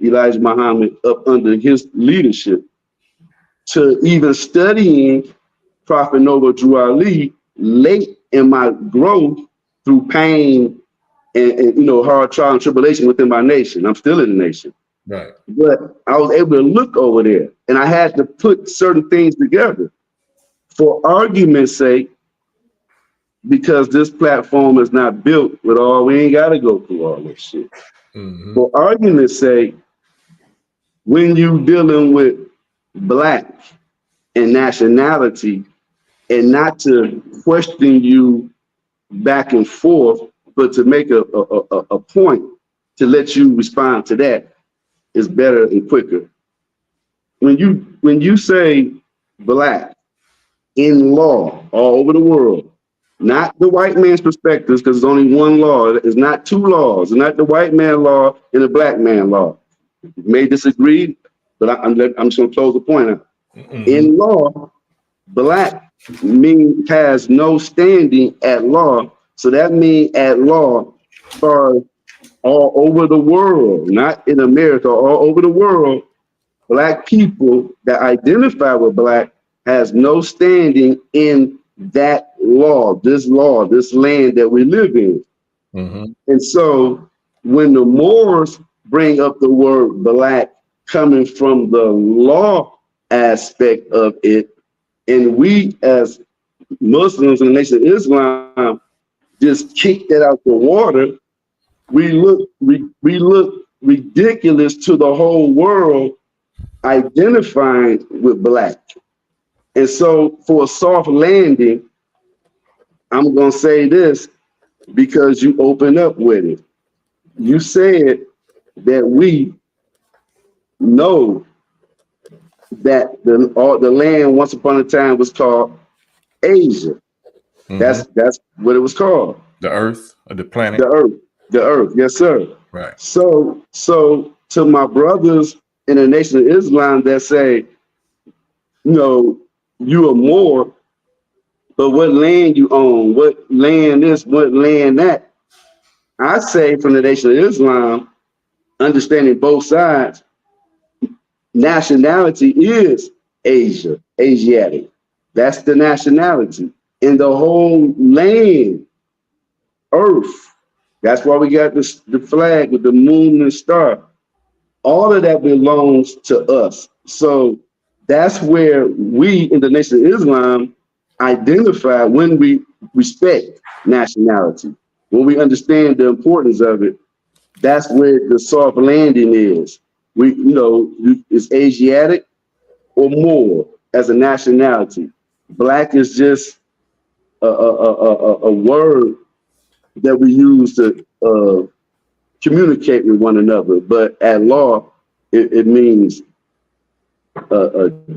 Elijah Muhammad up under his leadership, to even studying Prophet Noble Drew Ali late in my growth through pain and you know, hard trial and tribulation within my nation. I'm still in the nation. Right. But I was able to look over there, and I had to put certain things together for argument's sake, because this platform is not built with all, we ain't got to go through all this shit. For argument's sake, when you dealing with black and nationality, and not to question you back and forth, but to make a point to let you respond to that is better and quicker. When you say black in law all over the world, not the white man's perspectives, because there's only one law. It's not two laws. It's not the white man law and the black man law. You may disagree, but I'm just going to close the point out. In law, black has no standing at law. So that means at law for all over the world, not in America, all over the world, black people that identify with black has no standing in that law, this land that we live in. And so when the Moors bring up the word black coming from the law aspect of it, and we as Muslims in the Nation of Islam just kick that out the water, we look ridiculous to the whole world identifying with black. And so for a soft landing, I'm going to say this because you open up with it. You said that we know that the land once upon a time was called Asia. That's what it was called. The earth or the planet? The earth, yes, sir. Right. So to my brothers in the Nation of Islam that say, you know, you are more, but what land you own, what land this, what land that, I say from the Nation of Islam, understanding both sides, nationality is Asia, Asiatic. That's the nationality. In the whole land, earth. That's why we got the flag with the moon and star. All of that belongs to us. So that's where we in the Nation of Islam identify when we respect nationality, when we understand the importance of it. That's where the soft landing is. We, you know, it's Asiatic or more as a nationality. Black is just a word that we use to communicate with one another, but at law, it means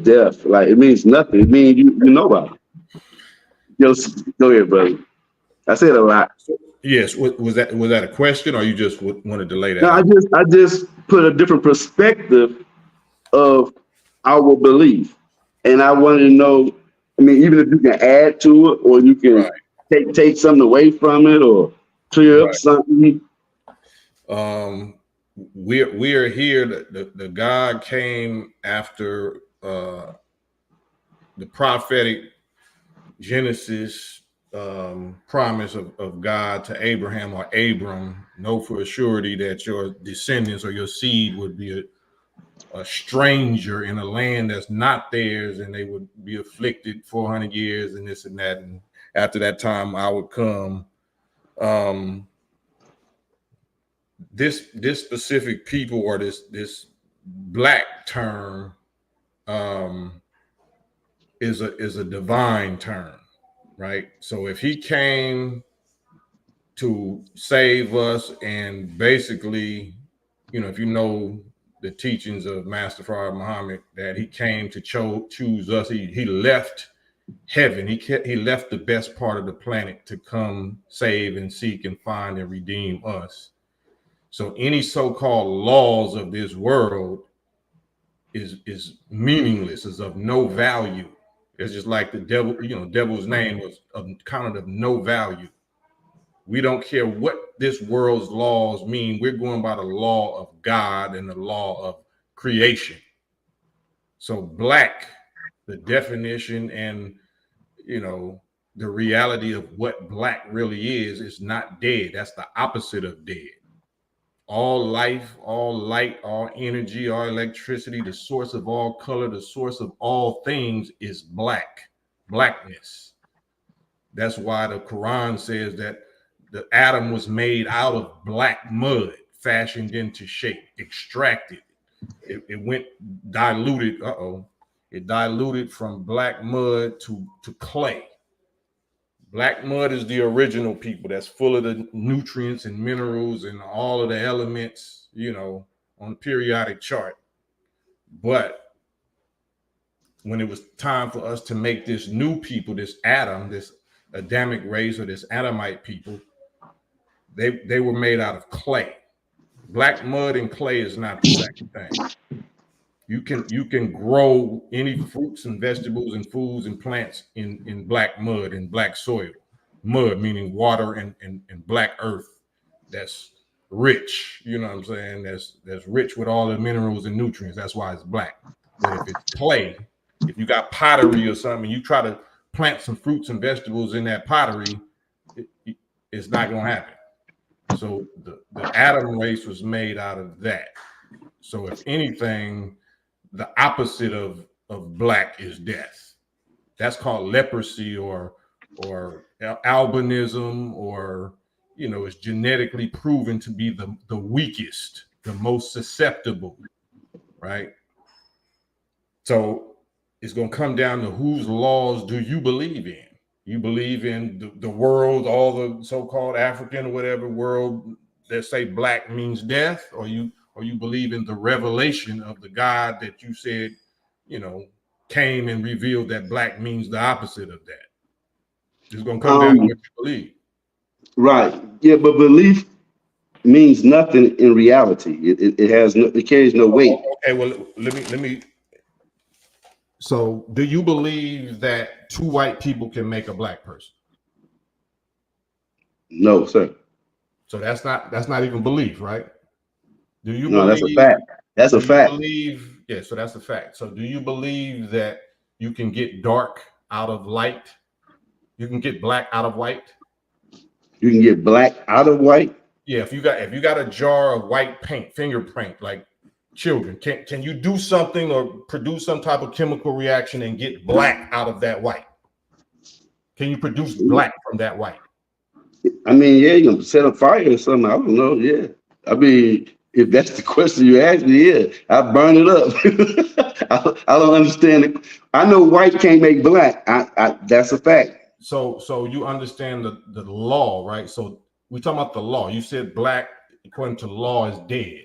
death. Like it means nothing. It means you know about it. Yo, go ahead, brother. I said a lot. Yes. Was that a question, or you just wanted to lay that No, out? I just put a different perspective of our belief, and I wanted to know. I mean, even if you can add to it, or you can Right. take something away from it, or clear up Right. something. We're here. The God came after the prophetic Genesis promise of God to Abraham or Abram. Know for a surety that your descendants or your seed would be a stranger in a land that's not theirs, and they would be afflicted 400 years and this and that. And after that time, I would come. This specific people, or this black term is a divine term, right? So if he came to save us, and basically, if you know the teachings of Master Farad Muhammad, that he came to choose us, he left heaven, he left the best part of the planet to come save and seek and find and redeem us. So any so-called laws of this world is meaningless, is of no value. It's just like the devil, devil's name was counted of no value. We don't care what this world's laws mean. We're going by the law of God and the law of creation. So black, the definition and the reality of what black really is not dead. That's the opposite of dead. All life, all light, all energy, all electricity, the source of all color, the source of all things is blackness. That's why the Quran says that the atom was made out of black mud, fashioned into shape, extracted. It went diluted. It diluted from black mud to clay. Black mud is the original people that's full of the nutrients and minerals and all of the elements, on the periodic chart. But when it was time for us to make this new people, this Adam, this Adamic race, or this Adamite people, they were made out of clay. Black mud and clay is not the same thing. You can grow any fruits and vegetables and foods and plants in black mud and black soil. Mud meaning water and black earth that's rich, you know what I'm saying? That's rich with all the minerals and nutrients. That's why it's black. But if it's clay, if you got pottery or something, you try to plant some fruits and vegetables in that pottery, it's not going to happen. So the Adam race was made out of that. So if anything, the opposite of black is death. That's called leprosy or albinism, or it's genetically proven to be the weakest, the most susceptible, right? So it's going to come down to whose laws do you believe in? You believe in the world, all the so-called African or whatever world that say black means death, or you believe in the revelation of the God that you said, came and revealed that black means the opposite of that? It's going to come down to what you believe. Right. Yeah, but belief means nothing in reality. It carries no weight. Okay, well, let me. So, do you believe that two white people can make a black person? No, sir. So that's not even belief, right? Do you No, believe? that's a fact. That's a fact. Yeah, so that's a fact. So do you believe that you can get dark out of light? You can get black out of white? You can get black out of white? Yeah, if you got a jar of white paint, finger paint, like children, can you do something or produce some type of chemical reaction and get black out of that white? Can you produce black from that white? I mean, yeah, you can set a fire or something. I don't know. Yeah. I mean, if that's the question you asked me, yeah, I burn it up. I don't understand it. I know white can't make black. That's a fact. So you understand the law, right? So we talking about the law. You said black, according to law, is dead.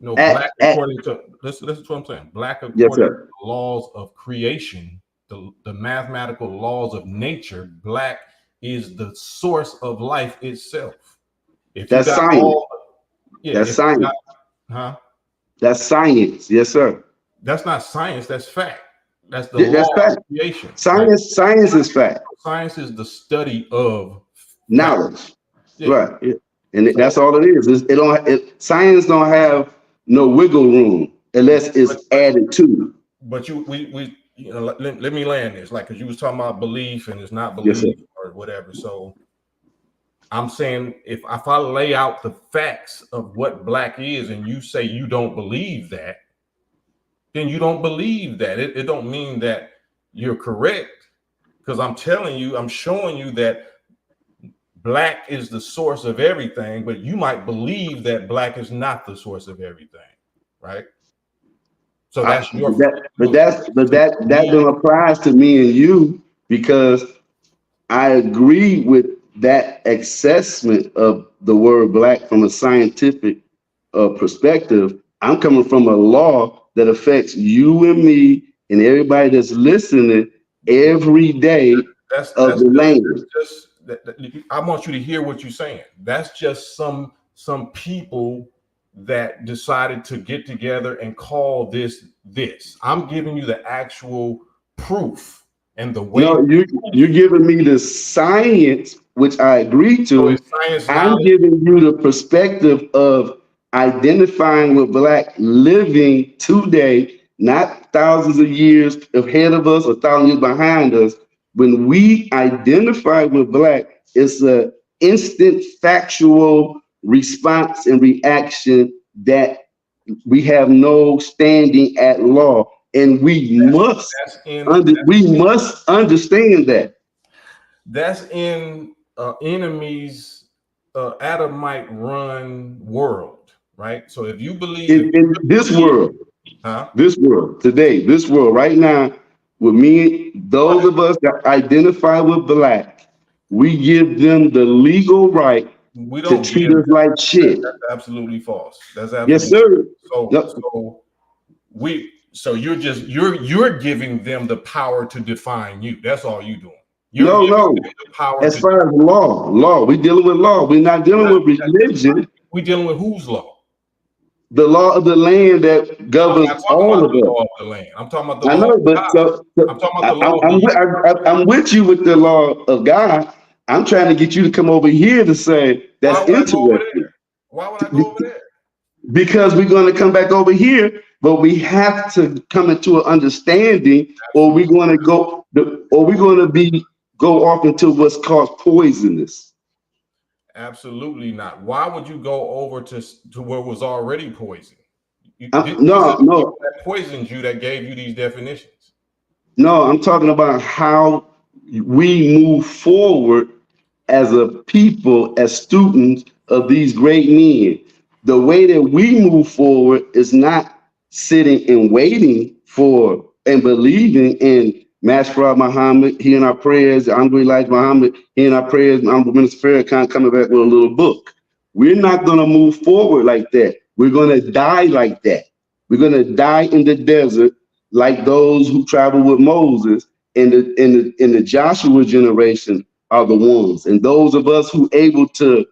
No, black according to listen to what I'm saying. Black yes, according to sir. the laws of creation, the mathematical laws of nature. Black is the source of life itself. If you That's got science. all, yeah, That's if you science. got, huh? That's science. Yes, sir. That's not science. That's fact. That's the That's law fact. of creation. Like Science is fact. science is the study of fact. Knowledge. Yeah. Right. Yeah. And So, that's all it is. Science don't have no wiggle room unless it's added to. but we you know, let me land this, like, because you was talking about belief and it's not Yes, sir. belief or whatever. So I'm saying if I lay out the facts of what black is and you say you don't believe that, then you don't believe that. It don't mean that you're correct, because I'm telling you, I'm showing you that black is the source of everything, but you might believe that black is not the source of everything, right? So that's your but that don't apply to me and you, because I agree with that assessment of the word black from a scientific perspective. I'm coming from a law that affects you and me and everybody that's listening every day of the language. I want you to hear what you're saying. That's just some people that decided to get together and call this. I'm giving you the actual proof and the way. No, you're giving me the science, which I agree to. I'm giving you the perspective of identifying with black living today, not thousands of years ahead of us or thousands years behind us. When we identify with black, it's an instant factual response and reaction that we have no standing at law. And we must understand that. That's in enemies Adamite run world, right? So if you believe in this world, this world today, this world right now, with me, those of us that identify with black, we give them the legal right to treat us like shit. That's absolutely false. That's absolutely yes, sir. So you're giving them the power to define you. That's all you're doing. No. As far as law, we're dealing with law. We're not dealing with religion. We're dealing with whose law? The law of the land that governs all of us. Law of the land. I'm talking about the I law. know, but I'm talking about the law. I'm with you with the law of God. I'm trying to get you to come over here to say that's interesting. Why would I go over there? Because we're going to come back over here, but we have to come into an understanding, or we're going to go off into what's called poisonous. Absolutely not. Why would you go over to where it was already poisoned? No. That poisoned you, that gave you these definitions. No, I'm talking about how we move forward as a people, as students of these great men. The way that we move forward is not sitting and waiting for and believing in Master Muhammad, hearing our prayers, Honorable Elijah Muhammad, hearing our prayers, Honorable Minister Farrakhan coming back with a little book. We're not going to move forward like that. We're going to die like that. We're going to die in the desert like those who traveled with Moses. In the Joshua generation are the ones. And those of us who able to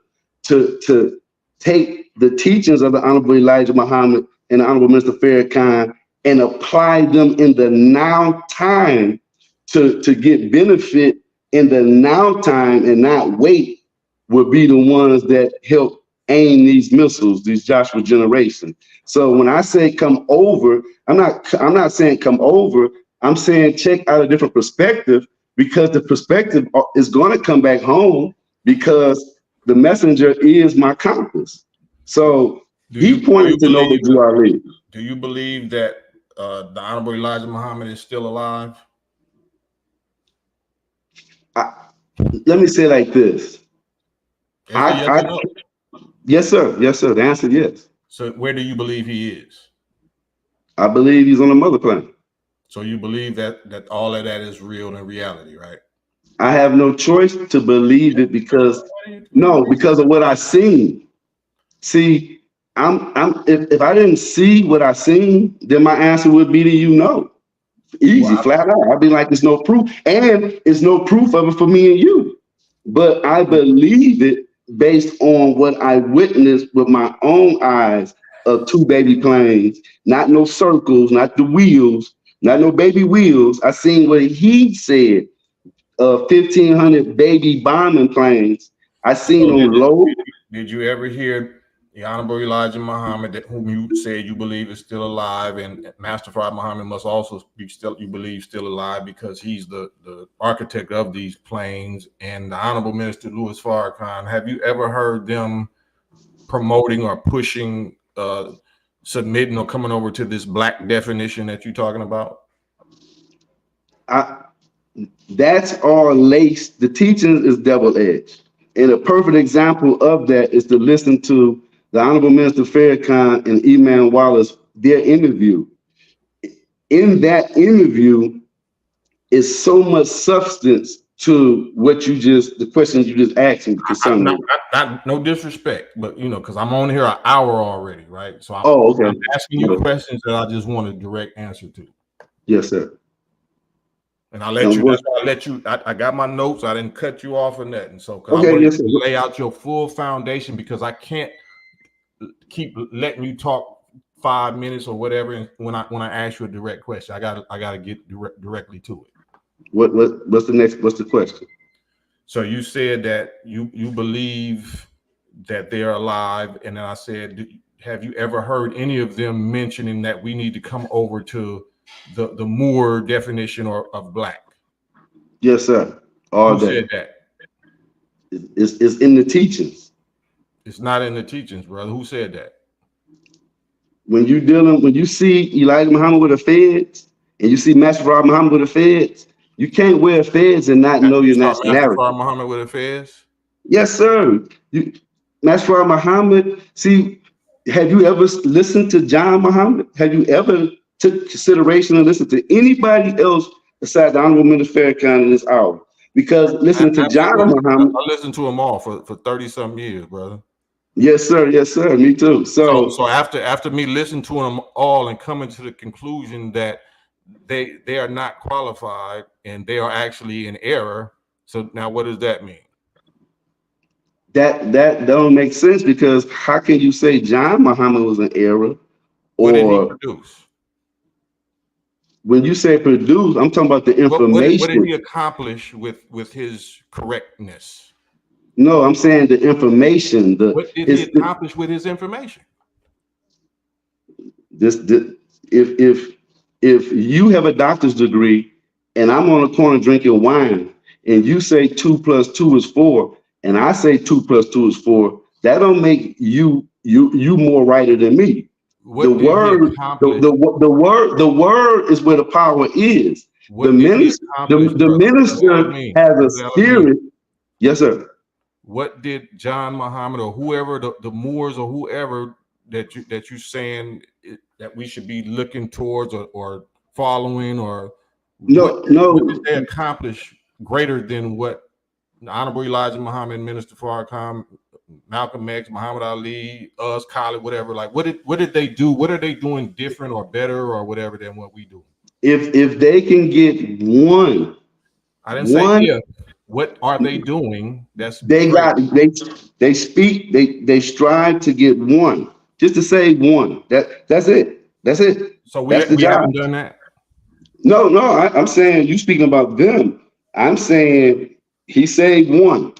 take the teachings of the Honorable Elijah Muhammad and the Honorable Minister Farrakhan and apply them in the now time to get benefit in the now time and not wait would be the ones that help aim these missiles, these Joshua generation. So when I say come over, I'm not saying come over. I'm saying check out a different perspective, because the perspective is going to come back home, because the messenger is my compass. So he pointed to Noble Drew Ali. Do you believe that the Honorable Elijah Muhammad is still alive? Let me say it like this. Yes, sir. Yes, sir. The answer is yes. So where do you believe he is? I believe he's on the mother planet. So you believe that all of that is real in reality, right? I have no choice to believe it because of what I've seen. See, if I didn't see what I seen, then my answer would be to you no. Easy, flat out. I'd be like, there's no proof, and it's no proof of it for me and you. But I believe it based on what I witnessed with my own eyes of 2 baby planes, not no circles, not the wheels, not no baby wheels. I seen what he said, 1,500 baby bombing planes. I seen them low. Did you ever hear the Honorable Elijah Muhammad, whom you said you believe is still alive, and Master Fard Muhammad must also be still, you believe, still alive because he's the architect of these planes, and the Honorable Minister Louis Farrakhan? Have you ever heard them promoting or pushing, submitting or coming over to this black definition that you're talking about? That's all laced. The teaching is double-edged. And a perfect example of that is to listen to the Honorable Minister Farrakhan and Eman Wallace, their interview. In that interview is so much substance to what the questions you just asked me. No disrespect, but because I'm on here an hour already, right? So I'm asking you questions that I just want a direct answer to. Yes, sir. And I'll let you. That's why I let you. I got my notes. I didn't cut you off or nothing. So I want to lay out your full foundation, because I can't keep letting you talk 5 minutes or whatever. When I ask you a direct question, I gotta get directly to it. What's the question? So you said that you believe that they're alive, and then I said, have you ever heard any of them mentioning that we need to come over to the Moore definition of black? Yes, sir. Who said that? It's in the teachings. It's not in the teachings, brother. Who said that? When you see Elijah Muhammad with the feds, and you see Master Fard Muhammad with the feds, you can't wear feds and not know your nationality. Master Fard Muhammad with the feds? Yes, sir. Master Fard Muhammad. See, have you ever listened to John Muhammad? Have you ever took consideration and listen to anybody else besides the Honorable Minister Farrakhan in this hour? Because listening to John Muhammad, I listened to them all for 30-some years, brother. Yes, sir. Yes, sir. Me too. So after me listening to them all and coming to the conclusion that they are not qualified and they are actually in error. So now, what does that mean? That don't make sense, because how can you say John Muhammad was an error? What did he produce? When you say produce, I'm talking about the information. What did he accomplish with his correctness? No, I'm saying the information. What did he accomplish with his information? If you have a doctor's degree and I'm on the corner drinking wine and you say 2 + 2 is 4, and I say 2 + 2 is 4, that don't make you more righter than me. The word is where the power is. The minister has a spirit. Yes, sir. What did John Muhammad or whoever, the Moors or whoever that you saying that we should be looking towards or following, or what did they accomplish greater than what the Honorable Elijah Muhammad, Minister Farrakhan, Malcolm X, Muhammad Ali, us, Khalid, whatever? Like, what did they do? What are they doing different or better or whatever than what we do? If they can get one, I didn't say if. What are they doing? They speak. They strive to get one, just to say one. That's it. So we haven't done that. No. I'm saying you speaking about them. I'm saying he saved one,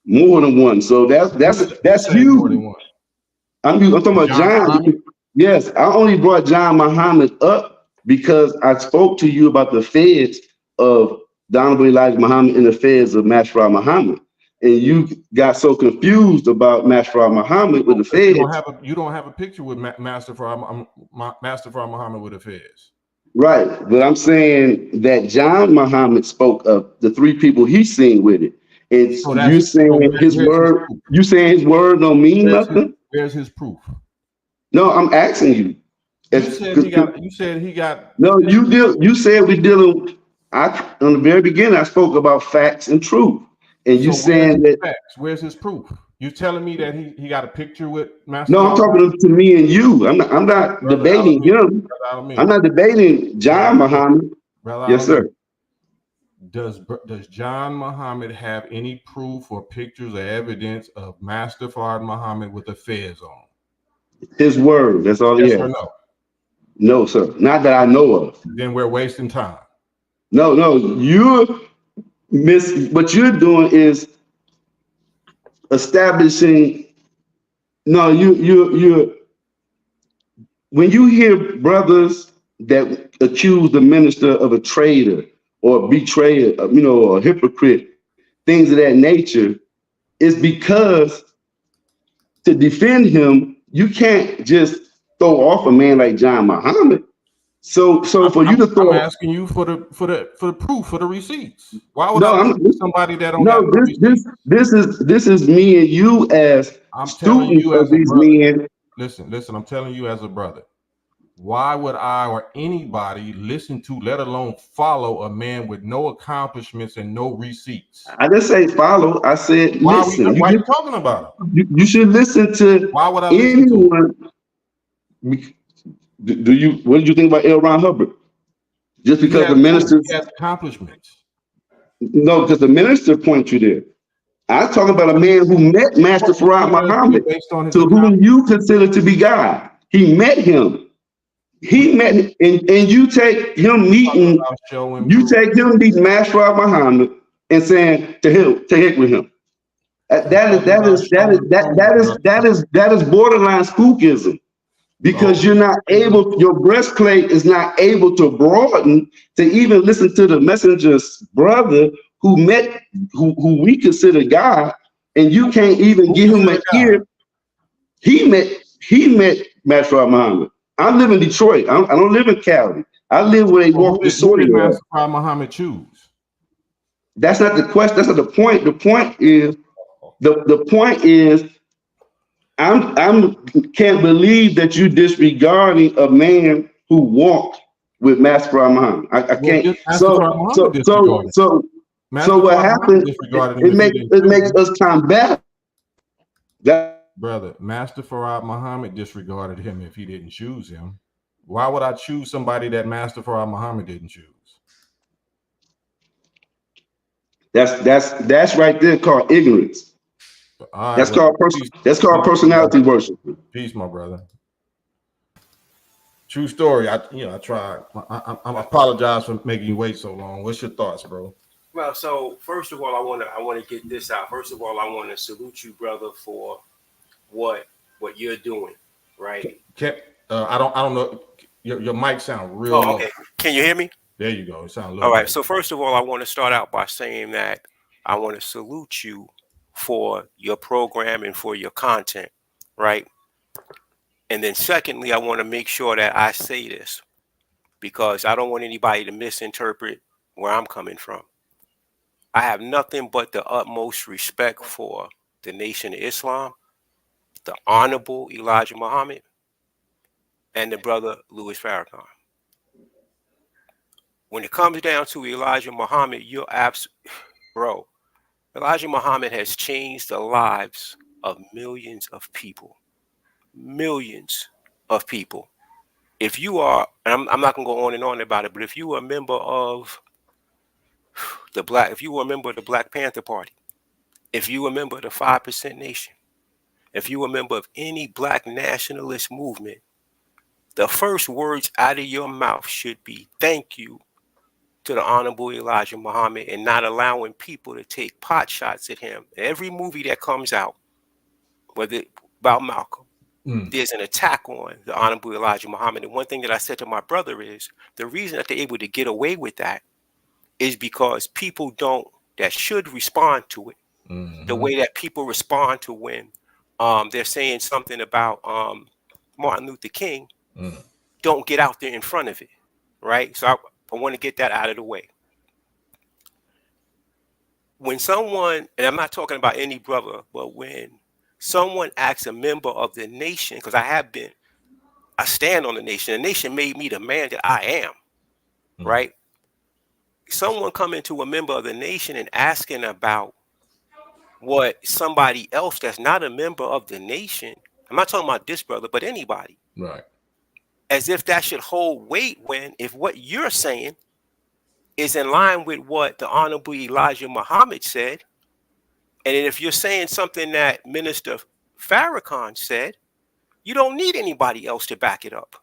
more than one. So that's huge. I'm talking about John. Yes, I only brought John Muhammad up because I spoke to you about the feds of the Honorable Elijah Muhammad and the feds of Master Fard Muhammad, and you got so confused about Master Fard Muhammad with the feds. You don't have a picture with Master Fard Muhammad with the feds. Right, but I'm saying that John Muhammad spoke of the 3 people he's seen with it, and you saying his word. You saying his word don't mean nothing. Where's his proof? No, I'm asking you. You said he got. No, you said we dealing. On the very beginning, I spoke about facts and truth, and you saying that. Facts? Where's his proof? You telling me that he got a picture with Master? No, I'm talking to me and you. I'm not Brother debating him. I'm not debating John Muhammad. Yes, sir. Does John Muhammad have any proof or pictures or evidence of Master Fard Muhammad with a fez on? His word. That's all he has. Yes or no? No, sir. Not that I know of. Then we're wasting time. No. What you're doing is establishing. No, you're. When you hear brothers that accuse the minister of a traitor or betrayer, or a hypocrite, things of that nature, it's because to defend him, you can't just throw off a man like John Muhammad. So for you to throw, I'm asking you for the proof, for the receipts. Why would somebody that don't no, this is me and you as students of these men. Listen, I'm telling you as a brother. Why would I or anybody listen to, let alone follow, a man with no accomplishments and no receipts? I didn't say follow. I said listen. Why are you talking about him? You should listen to. Why would I anyone? What did you think about L. Ron Hubbard? Just because the minister has accomplishments. No, because the minister points you there. I'm talking about a man who met Master Fard Muhammad, to whom you consider to be God. He met him. He met him, and you take him meeting Master Fard Muhammad and saying to him, to heck with him. That is borderline spookism, because you're not able, your breastplate is not able to broaden to even listen to the messenger's brother who we consider God, and you can't even give him an ear. He met Master Fard Muhammad. I live in Detroit. I don't live in Cali. I live where they walk the soil. Who did Master Fard Muhammad choose? That's not the question. That's not the point. The point is, I can't believe that you disregarding a man who walked with Master Fard Muhammad. I can't. So what happened? It makes us combat. Brother, Master Fard Muhammad disregarded him if he didn't choose him. Why would I choose somebody that Master Fard Muhammad didn't choose? That's right there called ignorance. Right, that's called personality worship. Peace, my brother. True story. I tried. I apologize for making you wait so long. What's your thoughts, bro? Well, so first of all, I want to get this out. First of all, I want to salute you, brother, for what you're doing, right? I don't know. Your mic sound real. Oh, okay. Can you hear me? There you go. It sounds all right. Better. So first of all, I want to start out by saying that I want to salute you for your program and for your content, right? And then secondly, I want to make sure that I say this, because I don't want anybody to misinterpret where I'm coming from. I have nothing but the utmost respect for the Nation of Islam, the Honorable Elijah Muhammad, and the brother Louis Farrakhan. When it comes down to Elijah Muhammad, bro, Elijah Muhammad has changed the lives of millions of people. Millions of people. If you are, and I'm not gonna go on and on about it, but if you are a member of if you were a member of the Black Panther Party, if you were a member of the 5% Nation, if you were a member of any Black nationalist movement, the first words out of your mouth should be thank you to the Honorable Elijah Muhammad, and not allowing people to take pot shots at him. Every movie that comes out, whether about Malcolm, there's an attack on the Honorable Elijah Muhammad. And one thing that I said to my brother is, the reason that they're able to get away with that is because people that should respond to it the way that people respond to when they're saying something about Martin Luther King, don't get out there in front of it, right? So I want to get that out of the way. When someone, and I'm not talking about any brother, but when someone asks a member of the nation, because I stand on the nation made me the man that I am, right? Someone coming to a member of the nation and asking about what somebody else that's not a member of the nation, I'm not talking about this brother, but anybody, Right. as if that should hold weight when if what you're saying is in line with what the Honorable Elijah Muhammad said, and if you're saying something that Minister Farrakhan said, you don't need anybody else to back it up.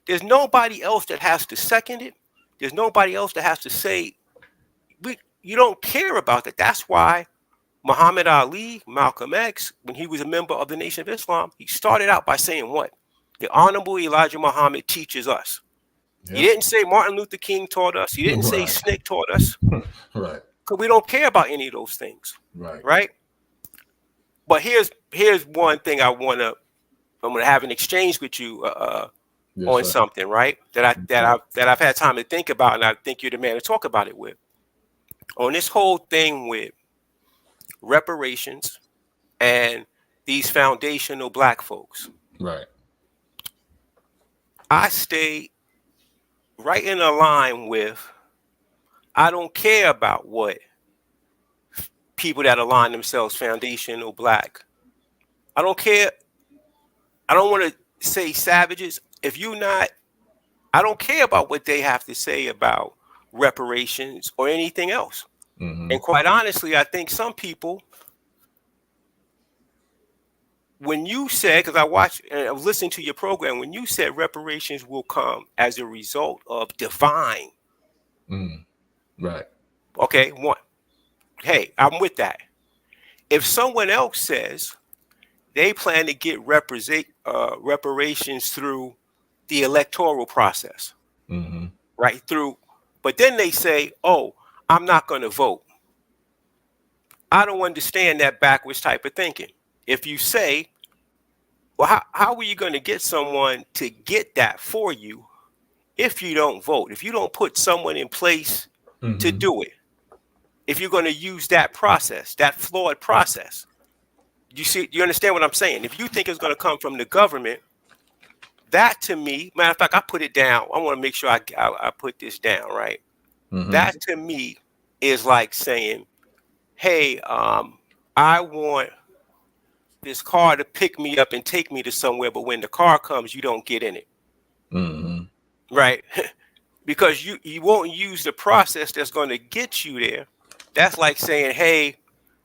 There's nobody else that has to second it. There's nobody else that has to say, you don't care about that. That's why Muhammad Ali, Malcolm X, when he was a member of the Nation of Islam, he started out by saying what? The Honorable Elijah Muhammad teaches us. Yep. He didn't say Martin Luther King taught us. He didn't say Right. Snick taught us. Right. Because we don't care about any of those things. Right. Right? But here's one thing I'm gonna have an exchange with you Yes, on sir. something, right? That I've had time to think about, and I think you're the man to talk about it with. On this whole thing with reparations and these foundational black folks, Right. I stay right in a line with, I don't care about what people that align themselves foundational black. I don't care. I don't want to say savages. If you're not, I don't care about what they have to say about reparations or anything else. Mm-hmm. And quite honestly, I think some people, when you said, because I watched and I was listening to your program, when you said reparations will come as a result of divine. Right. Okay, one. Hey, I'm with that. If someone else says they plan to get reparations through the electoral process, Mm-hmm. right through, but then they say, "Oh, I'm not going to vote." I don't understand that backwards type of thinking. If you say, well, how are you going to get someone to get that for you if you don't vote? If you don't put someone in place to do it, if you're going to use that process, that flawed process, you understand what I'm saying? If you think it's going to come from the government, that to me, matter of fact, I put it down. I want to make sure I put this down, right? Mm-hmm. That to me is like saying, hey, I want this car to pick me up and take me to somewhere, but when the car comes, you don't get in it. Mm-hmm. Right? Because you won't use the process that's going to get you there. That's like saying, hey,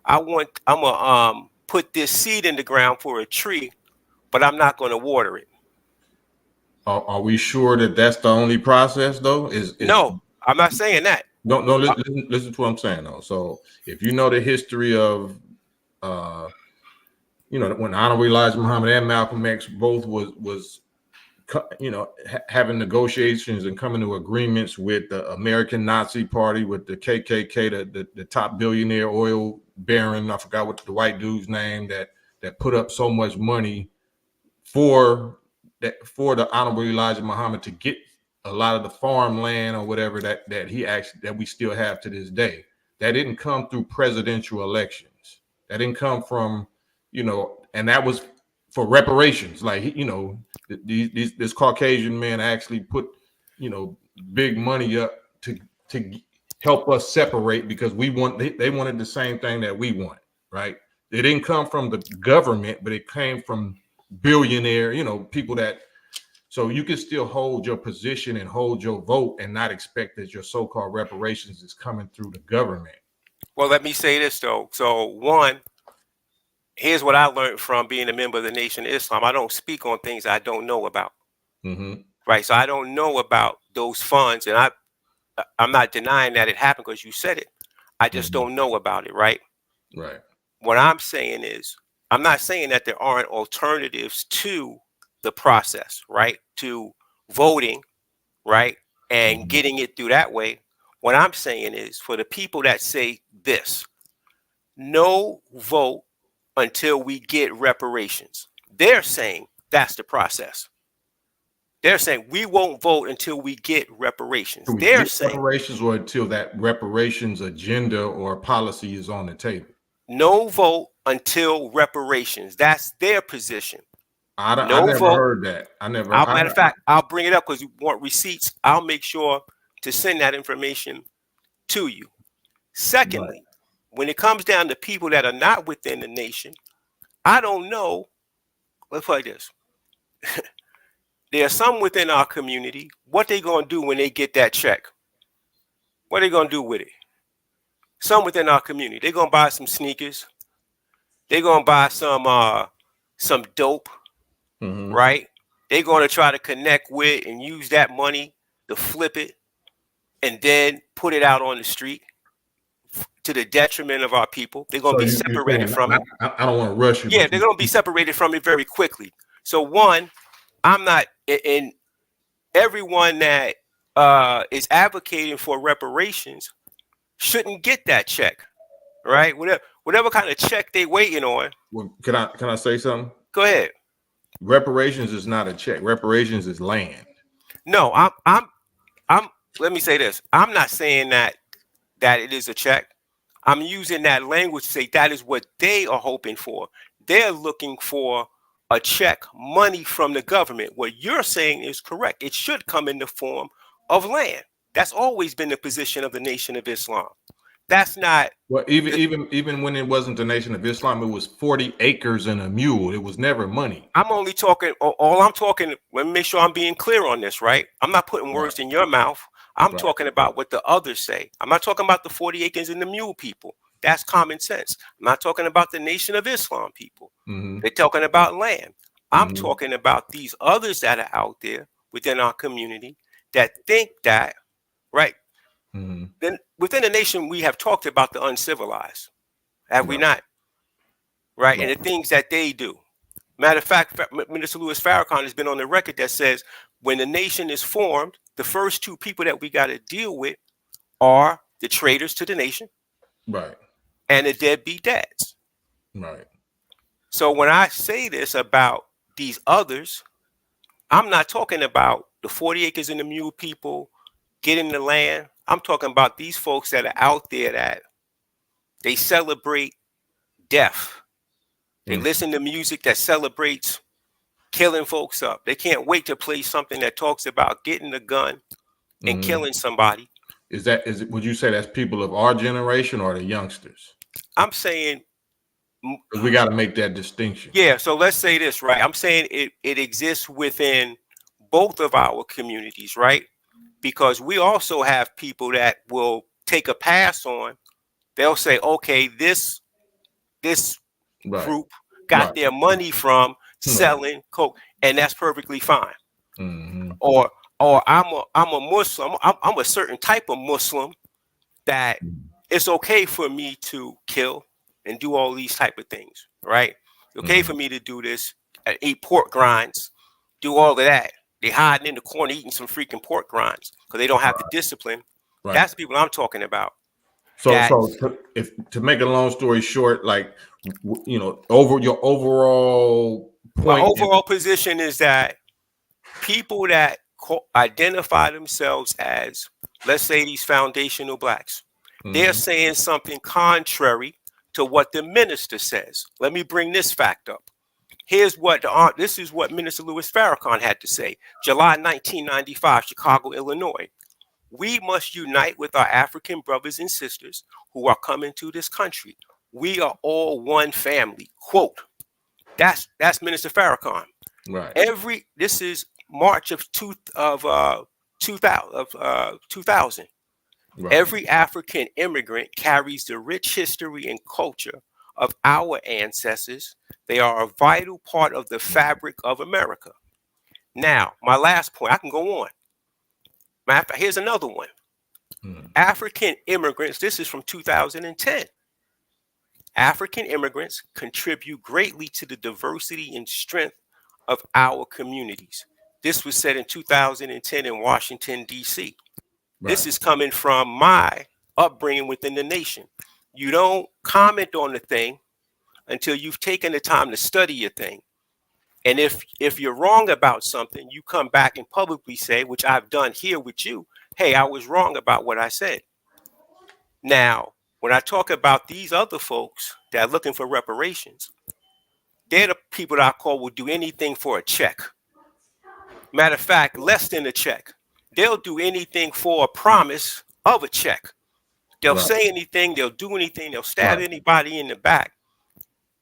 I'm gonna put this seed in the ground for a tree, but I'm not going to water it. Are we sure that that's the only process, though? No, I'm not saying that. No. Listen to what I'm saying, though. So, if you know the history of, when Honorable Elijah Muhammad and Malcolm X both was having negotiations and coming to agreements with the American Nazi Party, with the KKK, the top billionaire oil baron, I forgot what the white dude's name, that put up so much money for the Honorable Elijah Muhammad to get a lot of the farmland or whatever that we still have to this day. That didn't come through presidential elections. That didn't come from, and that was for reparations. Like, this Caucasian man actually put, big money up to help us separate, because they wanted the same thing that we want, right? It didn't come from the government, but it came from billionaire, people that, so you can still hold your position and hold your vote and not expect that your so-called reparations is coming through the government. Well, let me say this though. So one, here's what I learned from being a member of the Nation of Islam. I don't speak on things I don't know about. Mm-hmm. Right. So I don't know about those funds, and I'm not denying that it happened because you said it. I just don't know about it. Right. Right. What I'm saying is, I'm not saying that there aren't alternatives to the process, right? To voting, right? And getting it through that way. What I'm saying is, for the people that say this, no vote until we get reparations. They're saying that's the process. They're saying we won't vote until we get reparations. They're saying reparations, or until that reparations agenda or policy is on the table. No vote until reparations. That's their position. I never heard that. Matter of fact, I'll bring it up because you want receipts. I'll make sure to send that information to you. Secondly, when it comes down to people that are not within the nation, I don't know. Let's play this. There are some within our community. What they gonna do when they get that check? What are they gonna do with it? Some within our community, they're gonna buy some sneakers. They're gonna buy some dope, right? They're gonna try to connect with and use that money to flip it and then put it out on the street to the detriment of our people. They're gonna be separated from it. I don't want to rush you. Yeah, they're gonna be separated from it very quickly. So one, I'm not in everyone that is advocating for reparations shouldn't get that check, right? Whatever kind of check they waiting on. Well, can I say something? Go ahead. Reparations is not a check. Reparations is land. No, I'm. Let me say this. I'm not saying that it is a check. I'm using that language to say that is what they are hoping for. They're looking for a check, money from the government. What you're saying is correct. It should come in the form of land. That's always been the position of the Nation of Islam. That's not. Well, even when it wasn't the Nation of Islam, it was 40 acres and a mule. It was never money. I'm only talking. All I'm talking. Let me make sure I'm being clear on this, right? I'm not putting words in your mouth. I'm talking about what the others say. I'm not talking about the 40 acres and the mule people. That's common sense. I'm not talking about the Nation of Islam people. They're talking about land. I'm talking about these others that are out there within our community that think that, right? Then within the nation, we have talked about the uncivilized, have we not? Right? And the things that they do. Matter of fact, Minister Louis Farrakhan has been on the record that says when the nation is formed, the first two people that we got to deal with are the traitors to the nation, right, and the deadbeat dads. Right. So when I say this about these others, I'm not talking about the 40 acres and the mule people getting the land. I'm talking about these folks that are out there that they celebrate death. They listen to music that celebrates killing folks up. They can't wait to play something that talks about getting a gun and killing somebody. Would you say that's people of our generation or the youngsters? I'm saying we got to make that distinction. Yeah, so let's say this, right? I'm saying it exists within both of our communities, right? Because we also have people that will take a pass on. They'll say, okay, this group got their money from selling coke, and that's perfectly fine. Or I'm a Muslim. I'm a certain type of Muslim that it's okay for me to kill and do all these type of things, right? It's okay for me to do this, eat pork grinds, do all of that. They hiding in the corner eating some freaking pork grinds because they don't have the discipline. That's the people I'm talking about. So to make a long story short, like, you know, over your overall point. My overall position is that people that identify themselves as, let's say, these foundational blacks, they're saying something contrary to what the minister says. Let me bring this fact up. This is what Minister Louis Farrakhan had to say. July 1995, Chicago, Illinois. We must unite with our African brothers and sisters who are coming to this country. We are all one family. Quote. That's Minister Farrakhan. Right. This is March of 2000. Right. Every African immigrant carries the rich history and culture of our ancestors. They are a vital part of the fabric of America. Now, my last point, I can go on. Here's another one. African immigrants, this is from 2010. African immigrants contribute greatly to the diversity and strength of our communities. This was said in 2010 in Washington, D.C. Right. This is coming from my upbringing within the nation. You don't comment on the thing until you've taken the time to study your thing. And if you're wrong about something, you come back and publicly say, which I've done here with you, hey, I was wrong about what I said. Now, when I talk about these other folks that are looking for reparations, they're the people that I call will do anything for a check. Matter of fact, less than a check. They'll do anything for a promise of a check. They'll Right. say anything, they'll do anything, they'll stab Right. anybody in the back,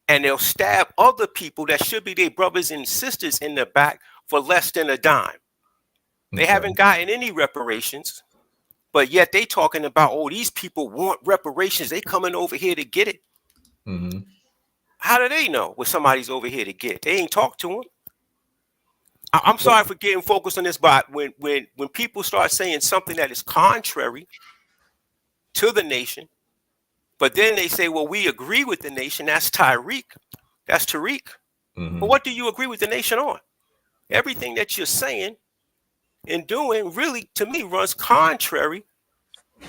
and they'll stab other people that should be their brothers and sisters in the back for less than a dime. They Okay. haven't gotten any reparations, but yet they talking about, oh, these people want reparations. They coming over here to get it. Mm-hmm. How do they know what somebody's over here to get? They ain't talked to them. I'm sorry for getting focused on this, but when people start saying something that is contrary to the nation, but then they say, well, we agree with the nation. That's Tariq. That's Tariq. Mm-hmm. But what do you agree with the nation on? Everything that you're saying and doing really, to me, runs contrary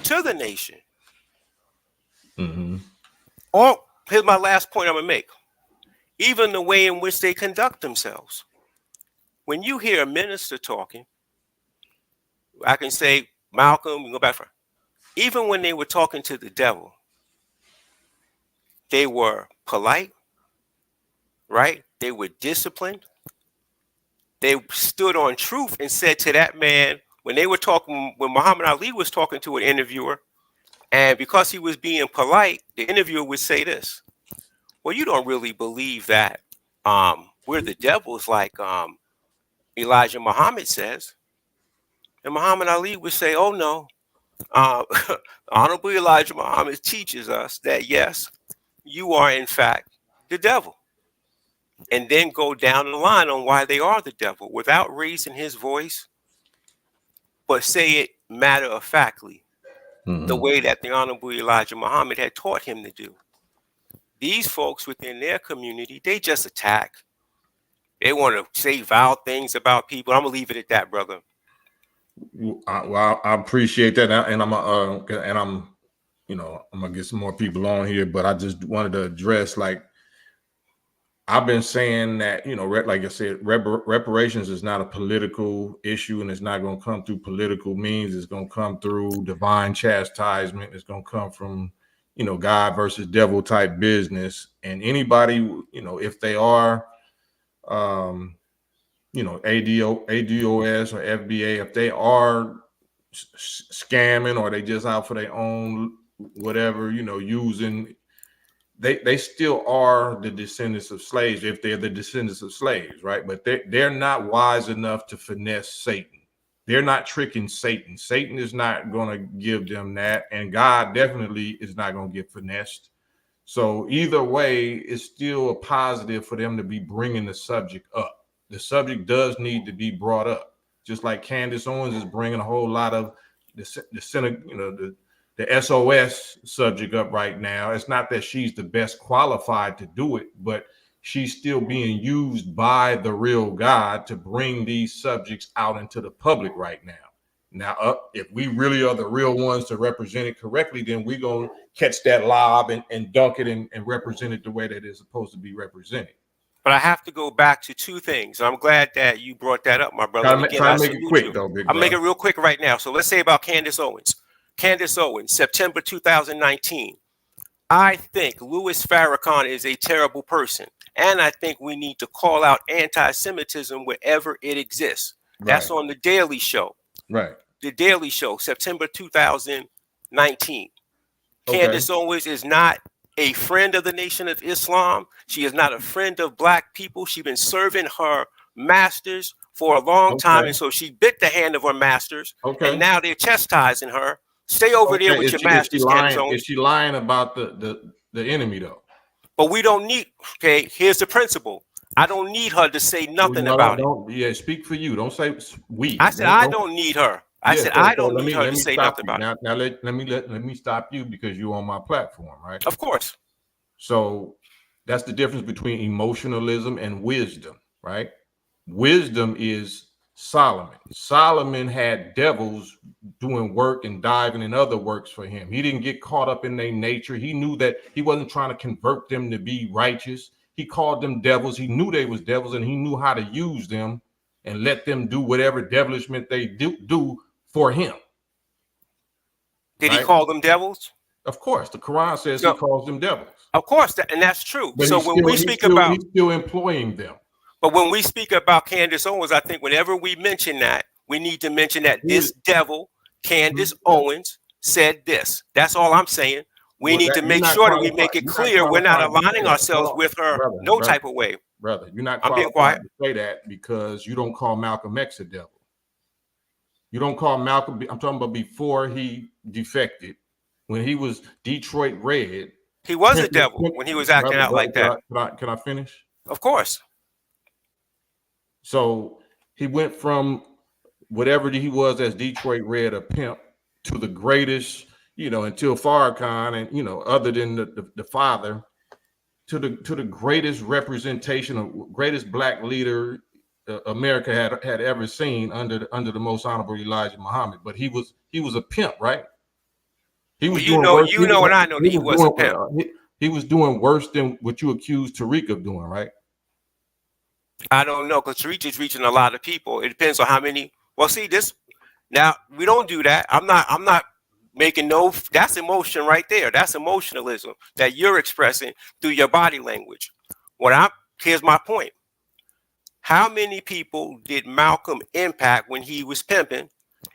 to the nation. Mm-hmm. Or here's my last point I'm gonna make. Even the way in which they conduct themselves. When you hear a minister talking, I can say, Malcolm, we go back for even when they were talking to the devil, they were polite, right? They were disciplined. They stood on truth and said to that man, when they were talking, when Muhammad Ali was talking to an interviewer, and because he was being polite, the interviewer would say this: well, you don't really believe that we're the devils like Elijah Muhammad says. And Muhammad Ali would say, oh no, Honorable Elijah Muhammad teaches us that yes, you are in fact the devil. And then go down the line on why they are the devil without raising his voice, but say it matter of factly, the way that the Honorable Elijah Muhammad had taught him to do. These folks within their community, they just attack. They want to say vile things about people. I'm gonna leave it at that, brother. Well, I appreciate that, and I'm gonna get some more people on here, but I just wanted to address, like, I've been saying that, like I said, reparations is not a political issue, and it's not going to come through political means. It's going to come through divine chastisement. It's going to come from, God versus devil type business. And anybody, if they are, ADOS or FBA, if they are scamming or they just out for their own whatever, using. They still are the descendants of slaves if they're the descendants of slaves, right? But they're not wise enough to finesse Satan. They're not tricking Satan. Satan is not going to give them that, and God definitely is not going to get finessed. So either way, it's still a positive for them to be bringing the subject up. The subject does need to be brought up, just like Candace Owens is bringing a whole lot of the SOS subject up right now. It's not that she's the best qualified to do it, but she's still being used by the real God to bring these subjects out into the public right now. Now, if we really are the real ones to represent it correctly, then we're going to catch that lob and dunk it and represent it the way that it's supposed to be represented. But I have to go back to two things. I'm glad that you brought that up, my brother. Try to make it quick, though, big I'll make bro. it real quick right now. So let's say about Candace Owens. Candace Owens, September 2019. I think Louis Farrakhan is a terrible person, and I think we need to call out anti-Semitism wherever it exists. Right. That's on The Daily Show. Right. The Daily Show, September 2019. Okay. Candace Owens is not a friend of the Nation of Islam. She is not a friend of black people. She's been serving her masters for a long time, and so she bit the hand of her masters, and now they're chastising her. Stay over there with your masters, Candace Owens. Is she lying about the enemy, though? But we don't need, okay, here's the principle. I don't need her to say nothing about it. Yeah, speak for you. Don't say we. I said I don't need her. I said I don't need her to say nothing about it. Now let me stop you because you're on my platform, right? Of course. So that's the difference between emotionalism and wisdom, right? Wisdom is Solomon. Solomon had devils doing work and diving in other works for him. He didn't get caught up in their nature. He knew that he wasn't trying to convert them to be righteous. He called them devils. He knew they was devils, and he knew how to use them and let them do whatever devilishment they do for him. Did he call them devils? Of course, the Quran says he calls them devils. Of course, and that's true. But so when we speak about, he's still employing them. But when we speak about Candace Owens, I think whenever we mention that, we need to mention that this devil, Candace Owens, said this. That's all I'm saying. We Well, need to you're make not sure that we qualified. make it You're not clear we're not qualified to say aligning that. ourselves Hold on, with her brother, no brother, type of way. brother. You're not I'm being qualified quiet. to say that because you don't call Malcolm X a devil. You don't call Malcolm. I'm talking about before he defected, when he was Detroit Red. He was a devil when he was acting out like that. Can I finish? Of course. So he went from whatever he was as Detroit Red, a pimp, to the greatest, until Farrakhan, and other than the father, to the greatest representation of greatest black leader America had ever seen under the most honorable Elijah Muhammad. But he was a pimp, right? He was doing worse. You know, and I know that he was a pimp. He was doing worse than what you accused Tariq of doing, right? I don't know, because Tariq is reaching a lot of people. It depends on how many. Well, see this. Now we don't do that. I'm not making no. That's emotion right there. That's emotionalism that you're expressing through your body language. Here's my point. How many people did Malcolm impact when he was pimping?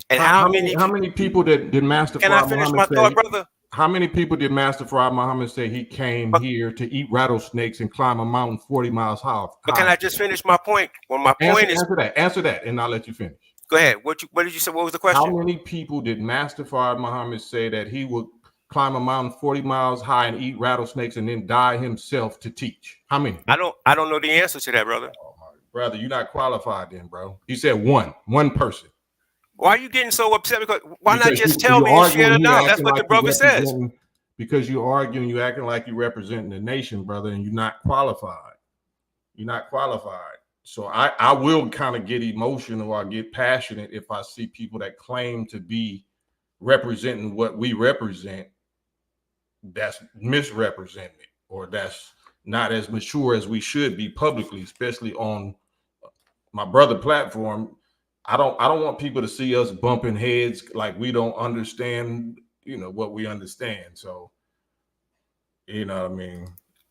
And how many people did Master Can Farad I finish Muhammad my thought, brother? How many people did Master Farad Muhammad say he came here to eat rattlesnakes and climb a mountain 40 miles high? But can I just finish my point? Well, my point is answer that, and I'll let you finish. Go ahead. What did you say? What was the question? How many people did Master Farad Muhammad say that he would climb a mountain 40 miles high and eat rattlesnakes and then die himself to teach? How many? I don't know the answer to that, brother. Oh, my brother, you're not qualified then, bro. You said one person. Why are you getting so upset? Why not just tell me and share the knowledge? That's what the brother says. Because you're arguing, you're acting like you're representing the nation, brother, and you're not qualified. You're not qualified. So I will kind of get emotional or get passionate if I see people that claim to be representing what we represent that's misrepresented or that's not as mature as we should be publicly, especially on my brother platform. I don't want people to see us bumping heads like we don't understand, what we understand. So, what I mean?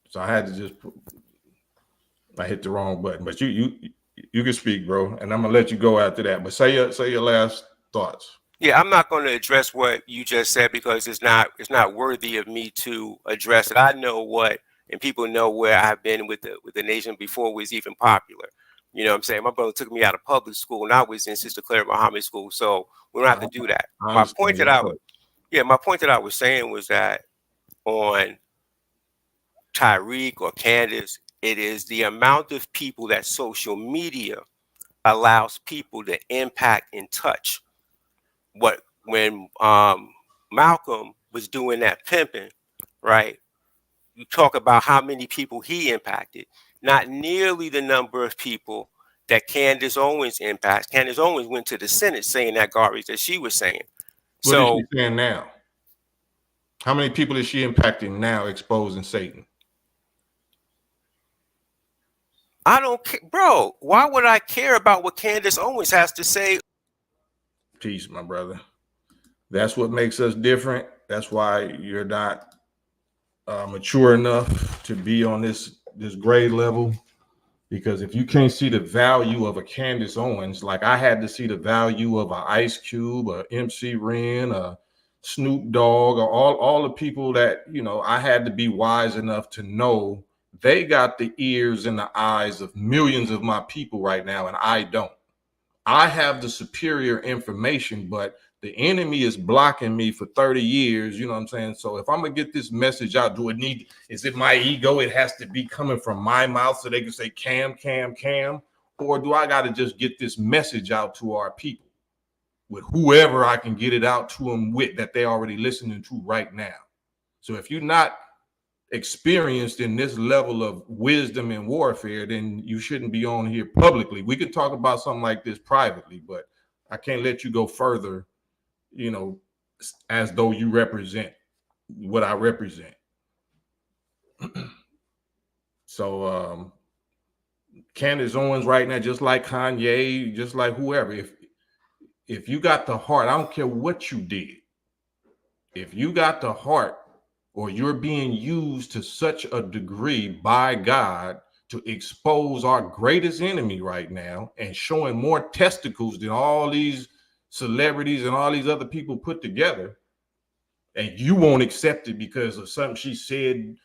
So I had to I hit the wrong button, but you can speak, bro, and I'm gonna let you go after that. But say your last thoughts. Yeah, I'm not going to address what you just said because it's not worthy of me to address it. I know and people know where I've been with the nation before it was even popular. You know what I'm saying? My brother took me out of public school and I was in Sister Claire Muhammad School. So we don't have to do that. My point that I was saying was that on Tariq or Candace, it is the amount of people that social media allows people to impact and touch. When Malcolm was doing that pimping, right? You talk about how many people he impacted. Not nearly the number of people that Candace Owens impacts. Candace Owens went to the Senate saying that garbage that she was saying. What is she saying now? How many people is she impacting now, exposing Satan? I don't care, bro. Why would I care about what Candace Owens has to say? Peace, my brother. That's what makes us different. That's why you're not mature enough to be on this grade level, because if you can't see the value of a Candace Owens, like I had to see the value of an Ice Cube, a MC Ren, a Snoop Dogg, or all the people that I had to be wise enough to know they got the ears and the eyes of millions of my people right now, and I don't. I have the superior information, but the enemy is blocking me for 30 years. You know what I'm saying? So if I'm going to get this message out, is it my ego? It has to be coming from my mouth so they can say Cam, Cam, Cam? Or do I got to just get this message out to our people with whoever I can get it out to them with that they're already listening to right now? So if you're not experienced in this level of wisdom and warfare, then you shouldn't be on here publicly. We could talk about something like this privately, but I can't let you go further, as though you represent what I represent. So Candace Owens right now, just like Kanye, just like whoever, if you got the heart, I don't care what you did. If you got the heart, or you're being used to such a degree by God to expose our greatest enemy right now and showing more testicles than all these celebrities and all these other people put together, and you won't accept it because of something she said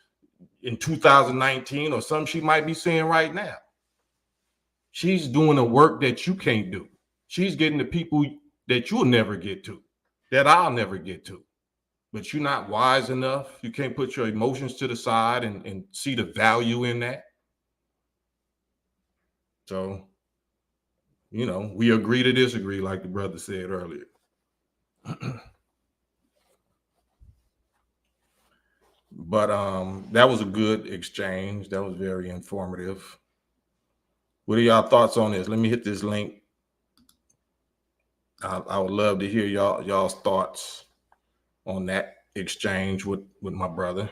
in 2019 or something she might be saying right now. She's doing the work that you can't do. She's getting the people that you'll never get to, that I'll never get to. But you're not wise enough. You can't put your emotions to the side and see the value in that. So, you know, we agree to disagree, like the brother said earlier. But that was a good exchange. That was very informative. What are y'all thoughts on this? Let me hit this link. I would love to hear y'all's thoughts on that exchange with my brother.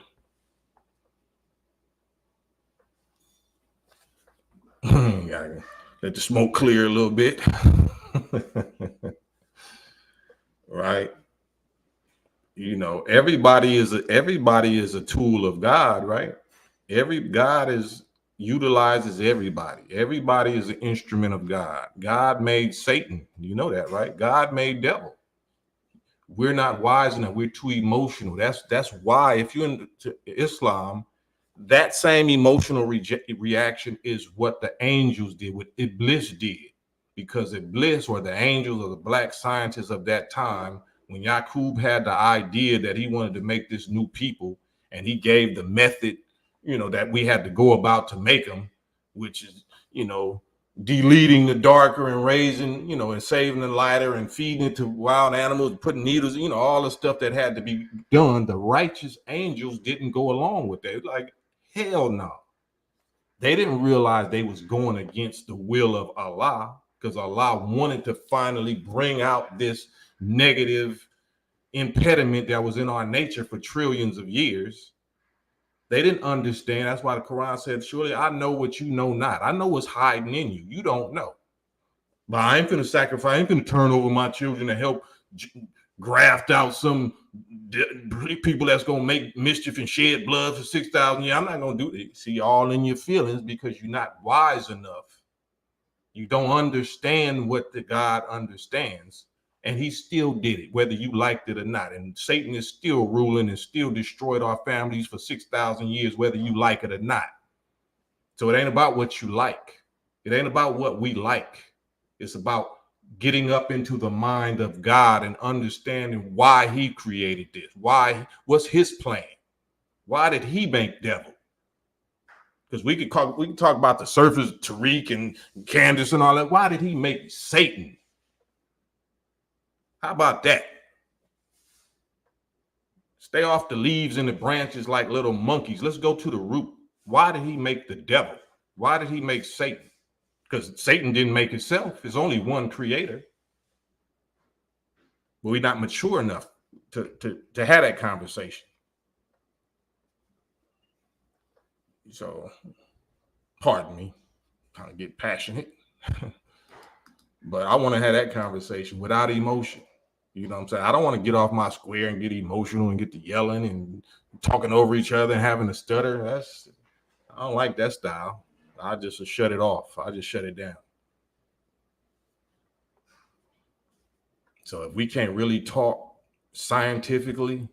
Gotta let the smoke clear a little bit. Right? You know, everybody is a tool of God, right? God utilizes everybody. Everybody is an instrument of God. God made Satan. You know that, right? God made devil. We're not wise enough. We're too emotional. That's why if you're into Islam, that same emotional reaction is what the angels did, what Iblis did. Because Iblis, or the angels, or the black scientists of that time, when Yaqub had the idea that he wanted to make this new people, and he gave the method, you know, that we had to go about to make them, which is, you know, deleting the darker and raising, you know, and saving the lighter and feeding it to wild animals, putting needles, you know, all the stuff that had to be done. The righteous angels didn't go along with that. Like, hell no. They didn't realize they was going against the will of Allah, because Allah wanted to finally bring out this negative impediment that was in our nature for trillions of years. They didn't understand. That's why the Quran said, surely I know what you know not. I know what's hiding in you. You don't know. But I ain't going to sacrifice. I ain't going to turn over my children to help graft out some people that's going to make mischief and shed blood for 6,000 years. I'm not going to do it. See, all in your feelings because you're not wise enough. You don't understand what the God understands. And he still did it, whether you liked it or not. And Satan is still ruling and still destroyed our families for 6,000 years, whether you like it or not. So it ain't about what you like. It ain't about what we like. It's about getting up into the mind of God and understanding why he created this. What's his plan? Why did he make devil? Because we can talk about the surface, Tariq and Candace and all that. Why did he make Satan? How about that? Stay off the leaves and the branches like little monkeys. Let's go to the root. Why did he make the devil? Why did he make Satan? Because Satan didn't make himself. There's only one creator. But we're not mature enough to have that conversation. So, pardon me, kind of get passionate. But I want to have that conversation without emotion. You know what I'm saying? I don't want to get off my square and get emotional and get to yelling and talking over each other and having a stutter. I don't like that style. I just shut it off. I just shut it down. So if we can't really talk scientifically,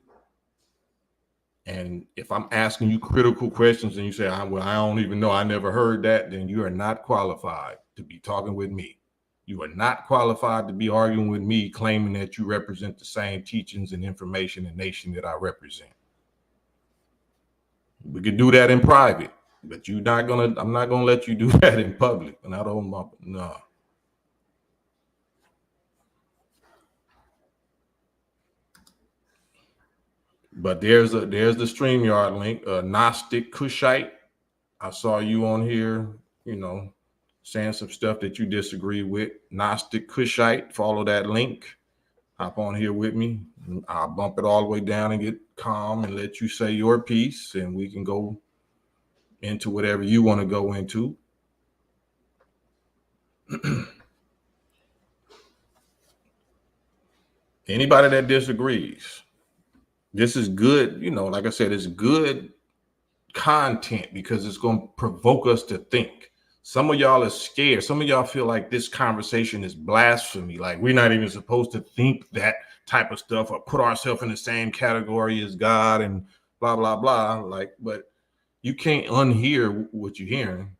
and if I'm asking you critical questions and you say, well, I don't even know, I never heard that, then you are not qualified to be talking with me. You are not qualified to be arguing with me, claiming that you represent the same teachings and information and nation that I represent. We could do that in private, but I'm not gonna let you do that in public. And I don't know. No. But there's the StreamYard link, Gnostic Kushite. I saw you on here, you know, saying some stuff that you disagree with. Gnostic Kushite, follow that link. Hop on here with me. I'll bump it all the way down and get calm and let you say your piece, and we can go into whatever you want to go into. Anybody that disagrees, this is good, you know, like I said, it's good content because it's going to provoke us to think. Some of y'all are scared. Some of y'all feel like this conversation is blasphemy. Like we're not even supposed to think that type of stuff or put ourselves in the same category as God and blah, blah, blah. Like, but you can't unhear what you're hearing.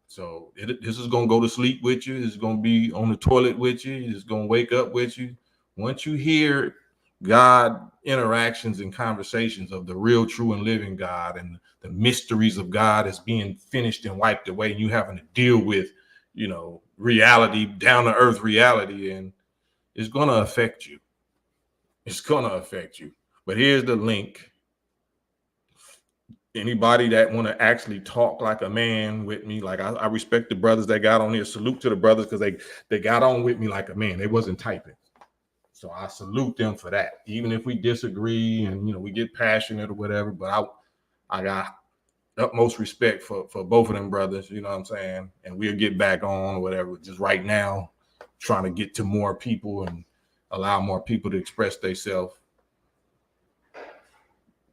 So this is going to go to sleep with you. It's going to be on the toilet with you. It's going to wake up with you. Once you hear God interactions and conversations of the real, true, and living God and the mysteries of God is being finished and wiped away, and you having to deal with, you know, reality, down to earth reality, and it's going to affect you. It's going to affect you. But here's the link. Anybody that want to actually talk like a man with me, like I respect the brothers that got on here. Salute to the brothers because they got on with me like a man. They wasn't typing. So I salute them for that. Even if we disagree and, you know, we get passionate or whatever, but I got utmost respect for both of them brothers, you know what I'm saying? And we'll get back on or whatever. Just right now, trying to get to more people and allow more people to express themselves.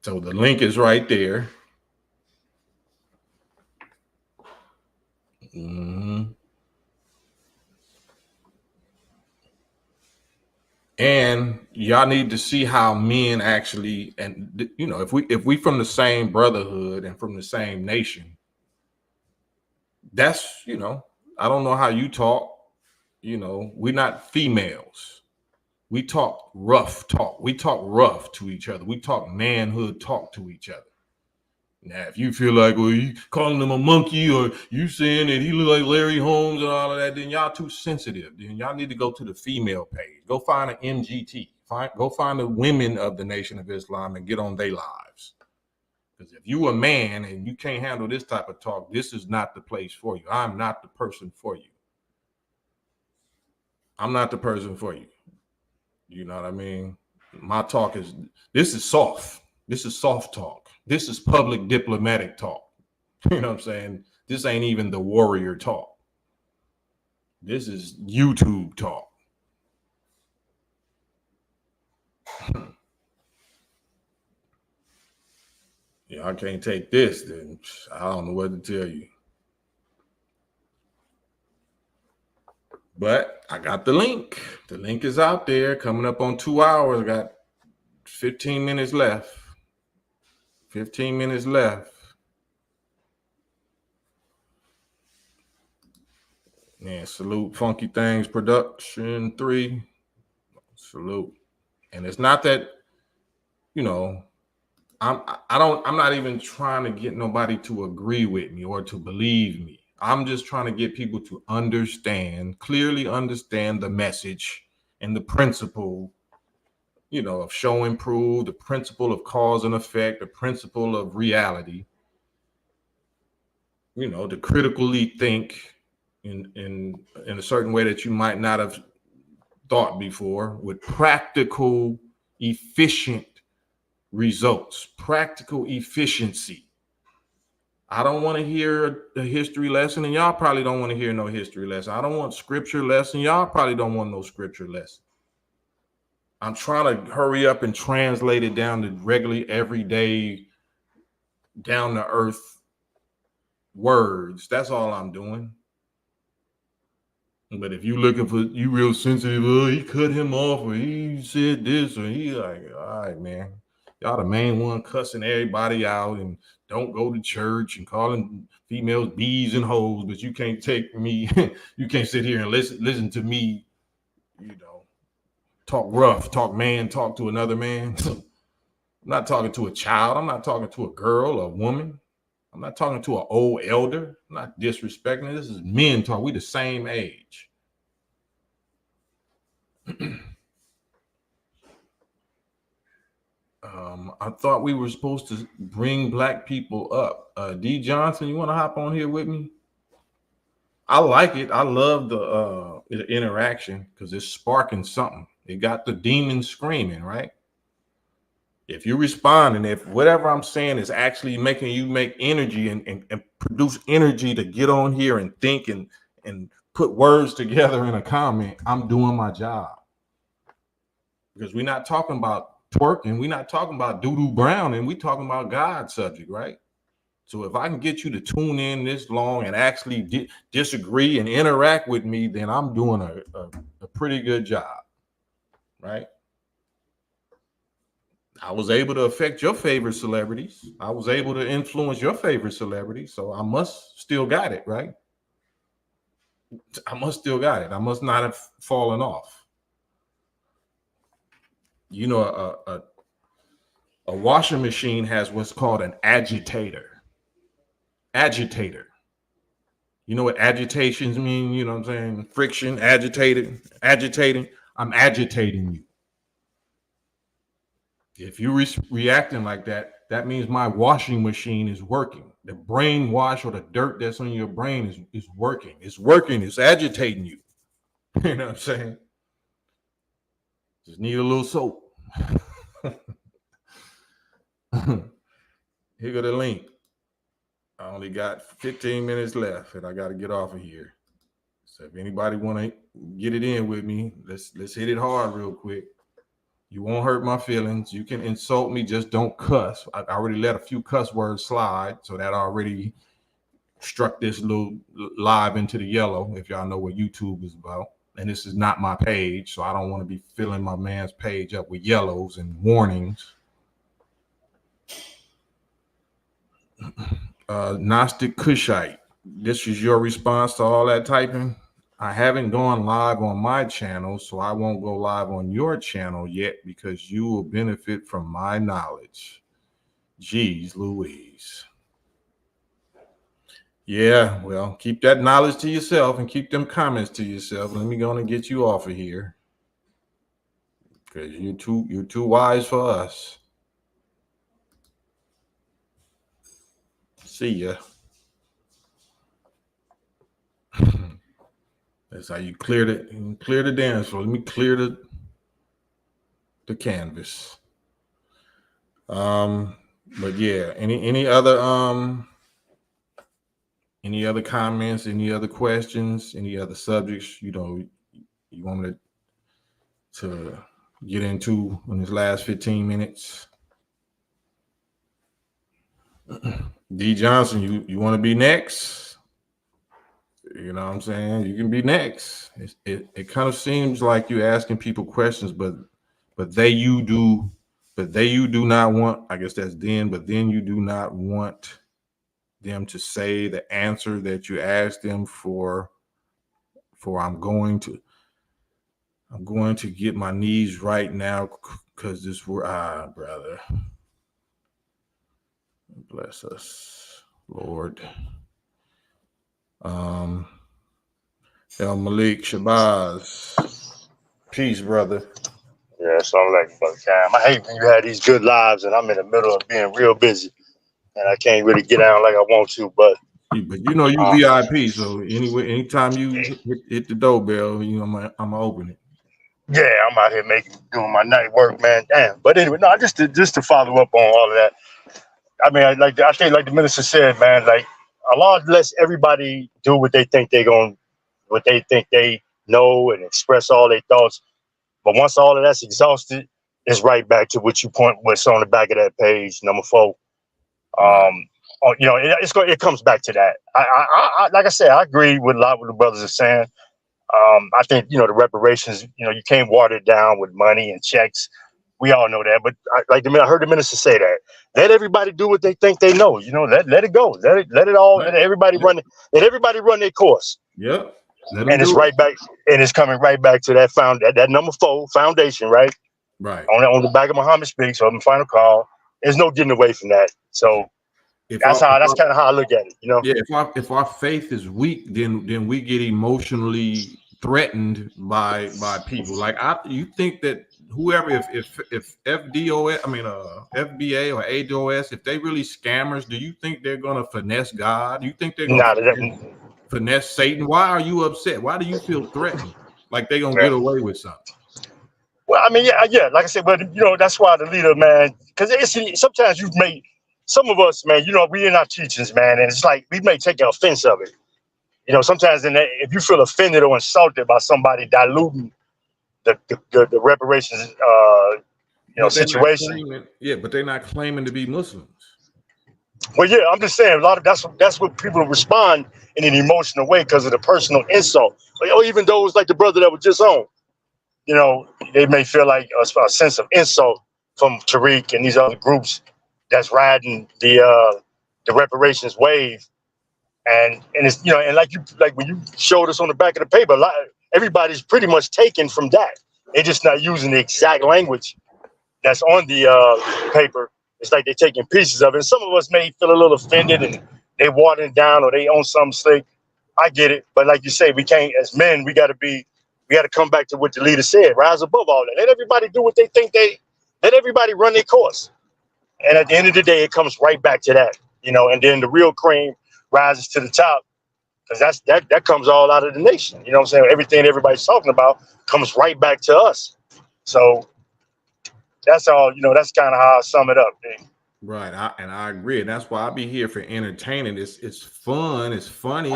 So the link is right there. Mm-hmm. And y'all need to see how men actually, and you know, if we from the same brotherhood and from the same nation, that's, you know, I don't know how you talk. You know, we're not females. We talk rough talk. We talk rough to each other. We talk manhood talk to each other. Now, if you feel like, well, you calling him a monkey or you saying that he look like Larry Holmes and all of that, then y'all too sensitive. Then y'all need to go to the female page. Go find an MGT. Go find the women of the Nation of Islam and get on their lives. Because if you a man and you can't handle this type of talk, this is not the place for you. I'm not the person for you. I'm not the person for you. You know what I mean? My talk is, this is soft. This is soft talk. This is public diplomatic talk. You know what I'm saying? This ain't even the warrior talk. This is YouTube talk. Yeah, I can't take this, then I don't know what to tell you. But I got the link. The link is out there, coming up on 2 hours. I got 15 minutes left. 15 minutes left. Man, salute Funky Things Production 3. Salute. And it's not that, you know, I'm not even trying to get nobody to agree with me or to believe me. I'm just trying to get people to clearly understand the message and the principle, you know, of show and prove, the principle of cause and effect, the principle of reality, you know, to critically think in a certain way that you might not have thought before, with practical, efficient results, practical efficiency. I don't want to hear a history lesson, and y'all probably don't want to hear no history lesson. I don't want scripture lesson. Y'all probably don't want no scripture lesson. I'm trying to hurry up and translate it down to regularly, everyday, down to earth words. That's all I'm doing. But if you looking for, you real sensitive, oh, he cut him off, or he said this, or he like, all right, man. Y'all the main one cussing everybody out and don't go to church and calling females bees and hoes, but you can't take me, you can't sit here and listen to me, you know, talk rough, talk man, talk to another man. I'm not talking to a child. I'm not talking to a girl or a woman. I'm not talking to an old elder. I'm not disrespecting it. This is men talk. We the same age. I thought we were supposed to bring black people up. D Johnson, you want to hop on here with me? I like it. I love the interaction because it's sparking something. It got the demons screaming, right? If you respond and if whatever I'm saying is actually making you make energy and produce energy to get on here and think and put words together in a comment, I'm doing my job. Because we're not talking about twerking, we're not talking about doo-doo brown, and we're talking about God's subject, right? So if I can get you to tune in this long and actually disagree and interact with me, then I'm doing a pretty good job, right? I was able to affect your favorite celebrities. I was able to influence your favorite celebrity. So I must still got it, right? I must still got it. I must not have fallen off. You know, a washing machine has what's called an agitator. Agitator. You know what agitations mean? You know what I'm saying? Friction, agitating. I'm agitating you. If you're reacting like that, that means my washing machine is working. The brainwash or the dirt that's on your brain is working. It's working. It's agitating you. You know what I'm saying? Just need a little soap. Here go the link. I only got 15 minutes left, and I got to get off of here. So if anybody want to get it in with me, let's hit it hard real quick. You won't hurt my feelings. You can insult me, just don't cuss. I already let a few cuss words slide, so that already struck this little live into the yellow, if y'all know what YouTube is about. And this is not my page, so I don't want to be filling my man's page up with yellows and warnings. Gnostic Kushite, this is your response to all that typing? I haven't gone live on my channel, so I won't go live on your channel yet because you will benefit from my knowledge. Jeez Louise. Yeah, well, keep that knowledge to yourself and keep them comments to yourself. Let me go on and get you off of here because you're too wise for us. See ya. That's how you clear the dance floor. Let me clear the canvas. But yeah, any other comments, any other questions, any other subjects, you know, you want me to get into in this last 15 minutes? D Johnson, you want to be next? You know what I'm saying? You can be next. It kind of seems like you're asking people questions, but you do not want, I guess that's then, but then you do not want them to say the answer that you asked them for I'm going to get my knees right now because this brother. Bless us, Lord. El Malik Shabazz. Peace, brother. Yeah, so I'm like, fuck time. I hate when you have these good lives and I'm in the middle of being real busy and I can't really get out like I want to, but you know you VIP, so anyway, anytime you hit the doorbell, you know I'm gonna open it. Yeah, I'm out here doing my night work, man. Damn. But anyway, no, just to follow up on all of that. I mean, I think like the minister said, man, like Allah lets everybody do what they think they know and express all their thoughts. But once all of that's exhausted, it's right back to what's on the back of that page, number 4. You know, it comes back to that. I like I said, I agree with a lot what the brothers are saying. I think, you know, the reparations, you know, you can't water it down with money and checks. We all know that, but I heard the minister say that. Let everybody do what they think they know. You know, let it go. Let everybody run their course. Yep. And it's right back, and it's coming right back to that number 4 foundation, right? Right. On the back of Muhammad Speaks, on the final call. There's no getting away from that. So that's kind of how I look at it. You know. Yeah. If our faith is weak, then we get emotionally threatened by people. Like you think that whoever, if FDOS, FBA or ADOS, if they really scammers, do you think they're gonna finesse God? Do you think they're gonna finesse Satan? Why are you upset? Why do you feel threatened? Like they're gonna get away with something? Well, I mean, yeah, like I said, but you know, that's why the leader, man, because sometimes you've made some of us, man, you know, we in our teachings, man, and it's like we may take an offense of it. You know, sometimes if you feel offended or insulted by somebody diluting the reparations, situation. But they're not claiming to be Muslims. Well, yeah, I'm just saying a lot of that's what people respond in an emotional way because of the personal insult, or even those like the brother that was just on. You know, they may feel like a sense of insult from Tariq and these other groups that's riding the reparations wave, and it's and like when you showed us on the back of the paper, everybody's pretty much taken from that. They're just not using the exact language that's on the paper. It's like they're taking pieces of it. And some of us may feel a little offended and they watering down or they own some slick. I get it, but like you say, we can't, as men, we got to come back to what the leader said. Rise above all that. Let everybody do what they think let everybody run their course. And at the end of the day, it comes right back to that, and then the real cream rises to the top, because that comes all out of the nation. You know what I'm saying? Everything everybody's talking about comes right back to us. So that's all, that's kind of how I sum it up, dude. Right, I agree, and that's why I be here for entertaining. It's fun, it's funny,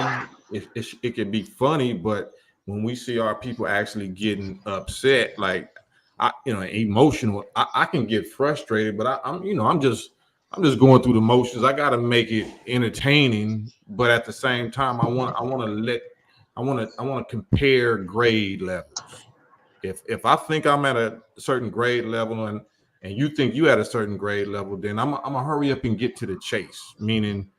it can be funny, but when we see our people actually getting upset, like emotional, I can get frustrated, but I'm just going through the motions. I got to make it entertaining, but at the same time, I want to compare grade levels. If I think I'm at a certain grade level and you think you at a certain grade level, then I'm gonna hurry up and get to the chase. Meaning,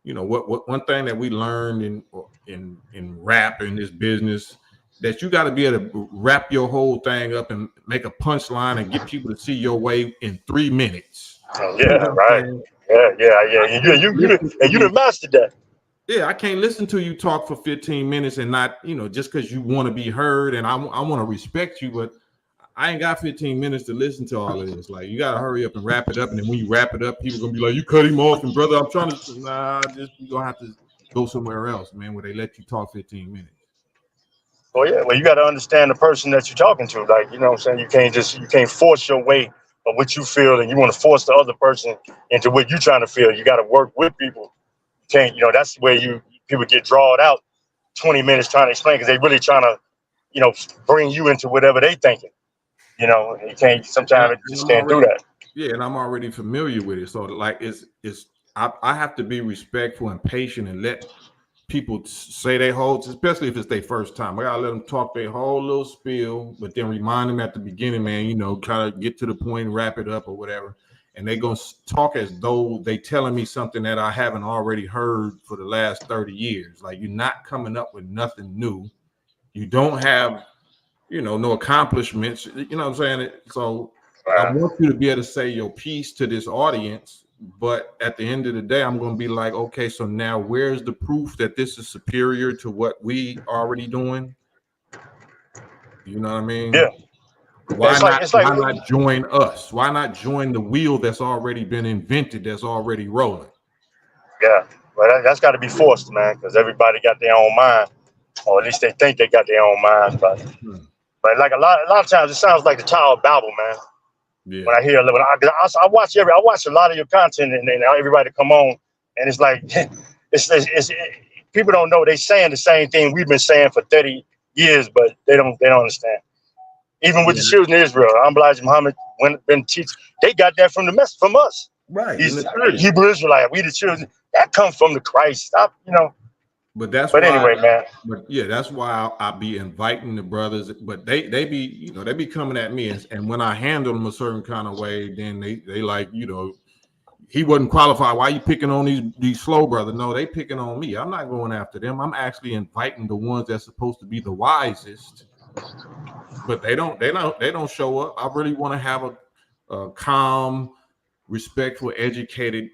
what one thing that we learned in rap, in this business, that you got to be able to wrap your whole thing up and make a punchline and get people to see your way in 3 minutes. Yeah, right. Yeah. You done mastered that. Yeah, I can't listen to you talk for 15 minutes and not, just because you want to be heard and I want to respect you, but I ain't got 15 minutes to listen to all of this. Like, you got to hurry up and wrap it up. And then when you wrap it up, people going to be like, you cut him off. And brother, I'm trying to, you're going to have to go somewhere else, man, where they let you talk 15 minutes. Well, yeah, you got to understand the person that you're talking to. Like, you know what I'm saying? You can't force your way of what you feel, and you want to force the other person into what you're trying to feel. You got to work with people. You can't, that's where people get drawn out 20 minutes trying to explain, because they really trying to, bring you into whatever they thinking. You can't, sometimes you just can't do that. Yeah, and I'm already familiar with it. So like I have to be respectful and patient and let people say they hold, especially if it's their first time. I gotta let them talk their whole little spiel, but then remind them at the beginning, man, kind of get to the point, wrap it up or whatever. And they gonna talk as though they telling me something that I haven't already heard for the last 30 years. Like, you're not coming up with nothing new. You don't have no accomplishments, you know what I'm saying? So I want you to be able to say your piece to this audience, but at the end of the day, I'm going to be like, okay, so now where's the proof that this is superior to what we already doing? You know what I mean? Yeah. Why not join us? Why not join the wheel that's already been invented, that's already rolling? Yeah, well, that's got to be forced, man, because everybody got their own mind, or at least they think they got their own mind, But like a lot of times, it sounds like the Tower of Babel, man. Yeah. When I hear, I watch a lot of your content, and everybody come on, and it's like, people don't know they saying the same thing we've been saying for 30 years, but they don't understand. Even with the children of Israel, Elijah Muhammad been teaching, they got that from from us. Right. He's Hebrew Israelite. We the children that comes from the Christ. Stop, But anyway, man. But yeah, that's why I'll be inviting the brothers. But they be coming at me, and when I handle them a certain kind of way, then they like, he wasn't qualified. Why you picking on these slow brothers? No, they picking on me. I'm not going after them. I'm actually inviting the ones that's supposed to be the wisest. But they don't show up. I really want to have a calm, respectful, educated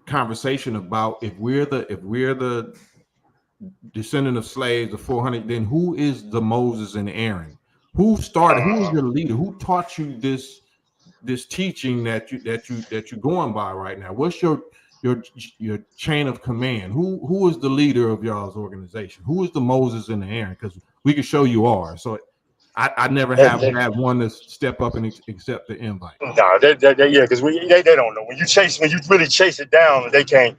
conversation about if we're the descendant of slaves, the 400, then who is the Moses and Aaron? Who started? Who is your leader? Who taught you this teaching that you're going by right now? What's your chain of command? Who is the leader of y'all's organization? Who is the Moses and the Aaron? Because we can show you are. So I never have had one to step up and accept the invite. No, yeah, because they don't know. When you really chase it down, they can't.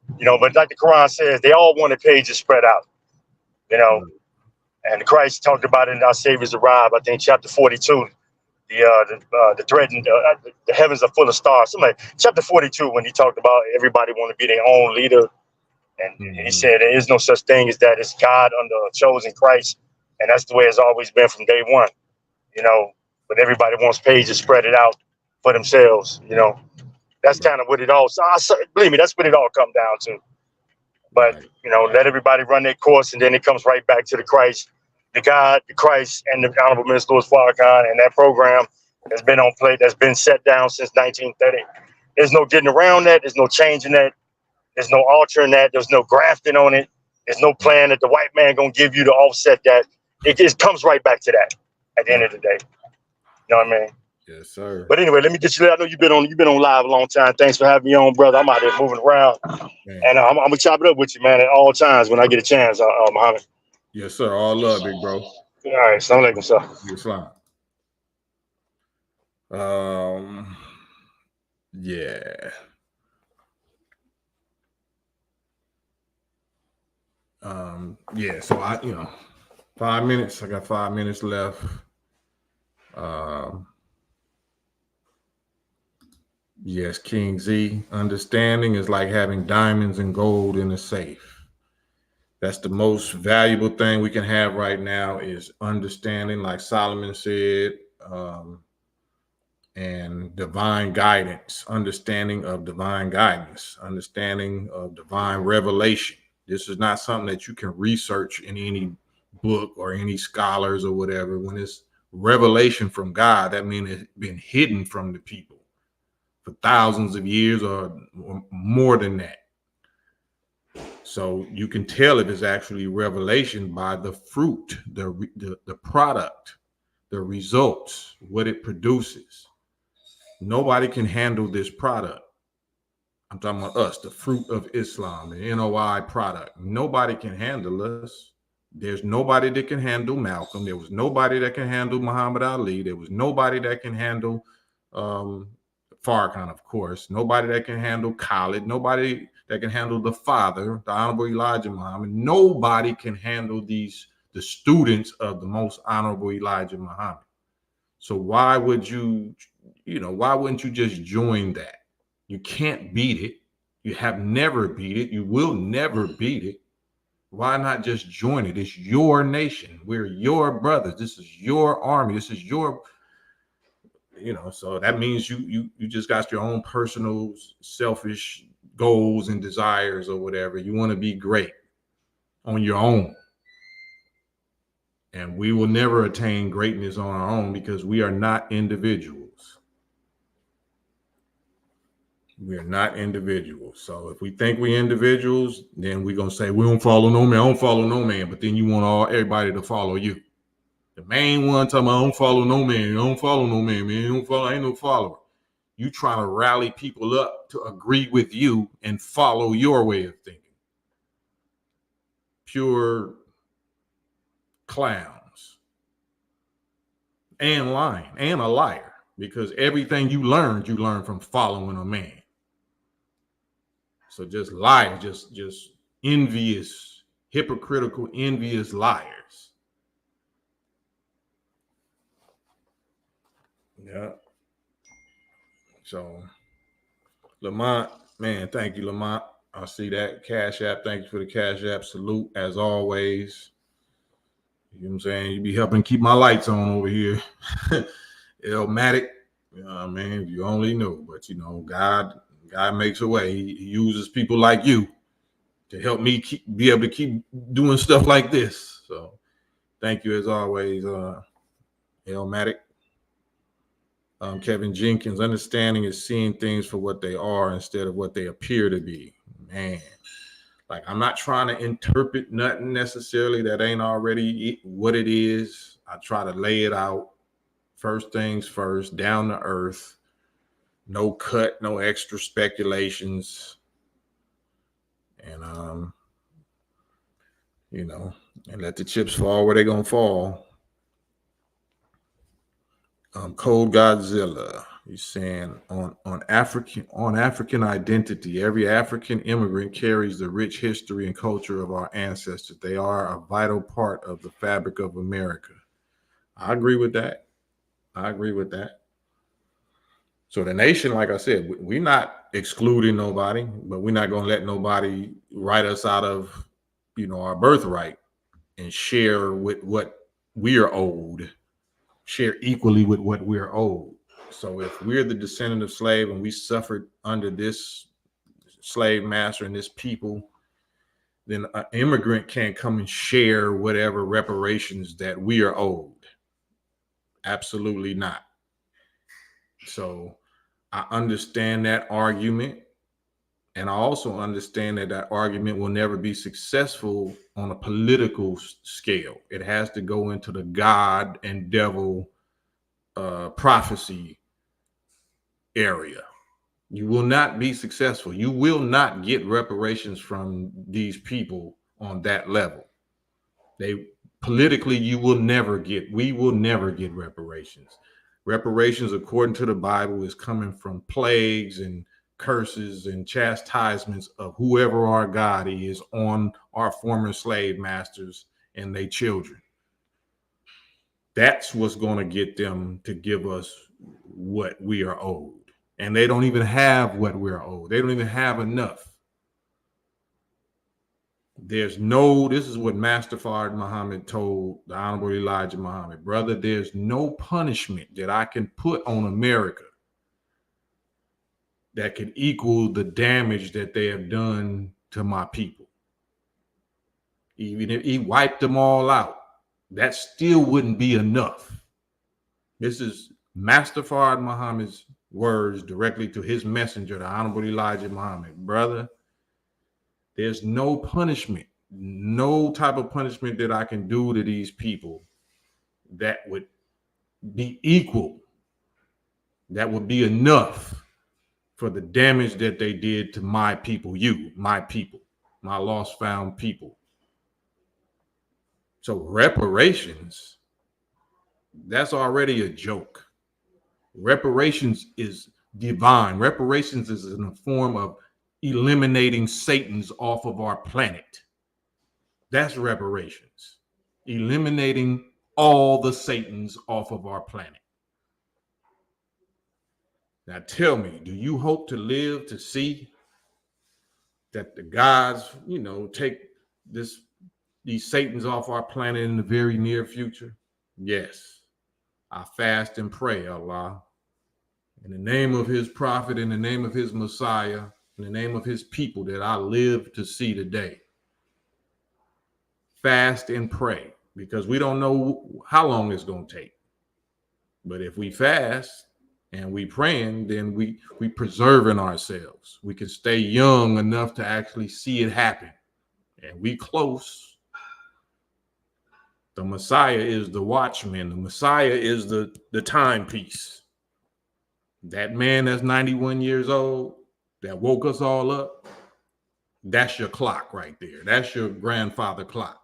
But like the Quran says, they all wanted pages spread out. And Christ talked about it in Our Savior's Arrive, I think chapter 42. The thread in the heavens are full of stars. Chapter 42, when he talked about everybody want to be their own leader, and he said there is no such thing as that. It's God under a chosen Christ, and that's the way it's always been from day one. But everybody wants pages spread it out for themselves. You know, that's kind of what it all. So believe me, that's what it all comes down to. But you know, let everybody run their course, and then it comes right back to the Christ, the God, the Christ, and the Honorable Minister Louis Farrakhan, and that program has been on plate, that's been set down since 1930. There's no getting around that. There's no changing that. There's no altering that. There's no grafting on it. There's no plan that the white man gonna give you to offset that. It just comes right back to that at the end of the day. You know what I mean? Yes, sir. But anyway, let me get you there. I know you've been on live a long time. Thanks for having me on, brother. I'm out there moving around, Man. and I'm gonna chop it up with you, man, at all times when I get a chance. Muhammad. Yes, sir. All love, big bro. All right, assalamu alaikum, sir. Islam. Yeah. Yeah, so 5 minutes. I got 5 minutes left. Yes, King Z. Understanding is like having diamonds and gold in a safe. That's the most valuable thing we can have right now is understanding, like Solomon said, and divine guidance, understanding of divine guidance, understanding of divine revelation. This is not something that you can research in any book or any scholars or whatever. When it's revelation from God, that means it's been hidden from the people for thousands of years or more than that. So you can tell if it's actually revelation by the fruit, the product, the results, what it produces. Nobody can handle this product. I'm talking about us, the fruit of Islam, the NOI product. Nobody can handle us. There's nobody that can handle Malcolm. There was nobody that can handle Muhammad Ali. There was nobody that can handle Farrakhan, of course. Nobody that can handle Khalid. Nobody that can handle the father, the Honorable Elijah Muhammad. Nobody can handle the students of the most Honorable Elijah Muhammad. So why wouldn't you just join that? You can't beat it. You have never beat it. You will never beat it. Why not just join it? It's your nation. We're your brothers. This is your army. This is your, so that means you just got your own personal selfish goals and desires or whatever. You want to be great on your own. And we will never attain greatness on our own because we are not individuals. We are not individuals. So if we think we're individuals, then we're going to say, we don't follow no man. I don't follow no man. But then you want everybody to follow you. The main one talking about, I don't follow no man. I don't follow no man, man. I ain't no follower. You trying to rally people up to agree with you and follow your way of thinking. Pure clowns. And lying. And a liar. Because everything you learn from following a man. So just liars, just envious, hypocritical, envious liars. Yeah. So Lamont, man, thank you, Lamont. I see that Cash App. Thank you for the Cash App. Salute as always. You know what I'm saying? You be helping keep my lights on over here. Elmatic. You know what I mean? You only knew, but God makes a way. He uses people like you to help me be able to keep doing stuff like this. So thank you as always, Elmatic. Kevin Jenkins, understanding is seeing things for what they are instead of what they appear to be. Man, like I'm not trying to interpret nothing necessarily that ain't already what it is. I try to lay it out. First things first, down to earth. No cut, no extra speculations. And, and let the chips fall where they're going to fall. Cold Godzilla, he's saying on African identity, every African immigrant carries the rich history and culture of our ancestors. They are a vital part of the fabric of America. I agree with that. So the nation, like I said, we're not excluding nobody, but we're not going to let nobody write us out of, our birthright and share with what we are owed, share equally with what we're owed. So if we're the descendant of slave and we suffered under this slave master and this people, then an immigrant can't come and share whatever reparations that we are owed. Absolutely not. So I understand that argument. And I also understand that that argument will never be successful on a political scale. It has to go into the God and devil prophecy area. You will not be successful. You will not get reparations from these people on that level. They politically, we will never get reparations. Reparations, according to the Bible, is coming from plagues and curses and chastisements of whoever our God is on our former slave masters and their children. That's what's going to get them to give us what we are owed. And they don't even have what we're owed. They don't even have enough. This is what Master Fard Muhammad told the Honorable Elijah Muhammad, brother, there's no punishment that I can put on America that could equal the damage that they have done to my people. Even if he wiped them all out, that still wouldn't be enough. This is Master Fard Muhammad's words directly to his messenger, the Honorable Elijah Muhammad. Brother, there's no punishment, no type of punishment that I can do to these people that would be equal, that would be enough for the damage that they did to my people, my lost found people. So reparations, that's already a joke. Reparations is divine. Reparations is in the form of eliminating Satan's off of our planet. That's reparations. Eliminating all the Satans off of our planet. Now tell me, do you hope to live to see that the gods, take these Satans off our planet in the very near future? Yes. I fast and pray, Allah, in the name of his prophet, in the name of his Messiah, in the name of his people that I live to see today. Fast and pray, because we don't know how long it's going to take. But if we fast and we praying, then we preserving ourselves. We can stay young enough to actually see it happen. And we close. The Messiah is the watchman. The Messiah is the timepiece. That man that's 91 years old, that woke us all up, that's your clock right there. That's your grandfather clock.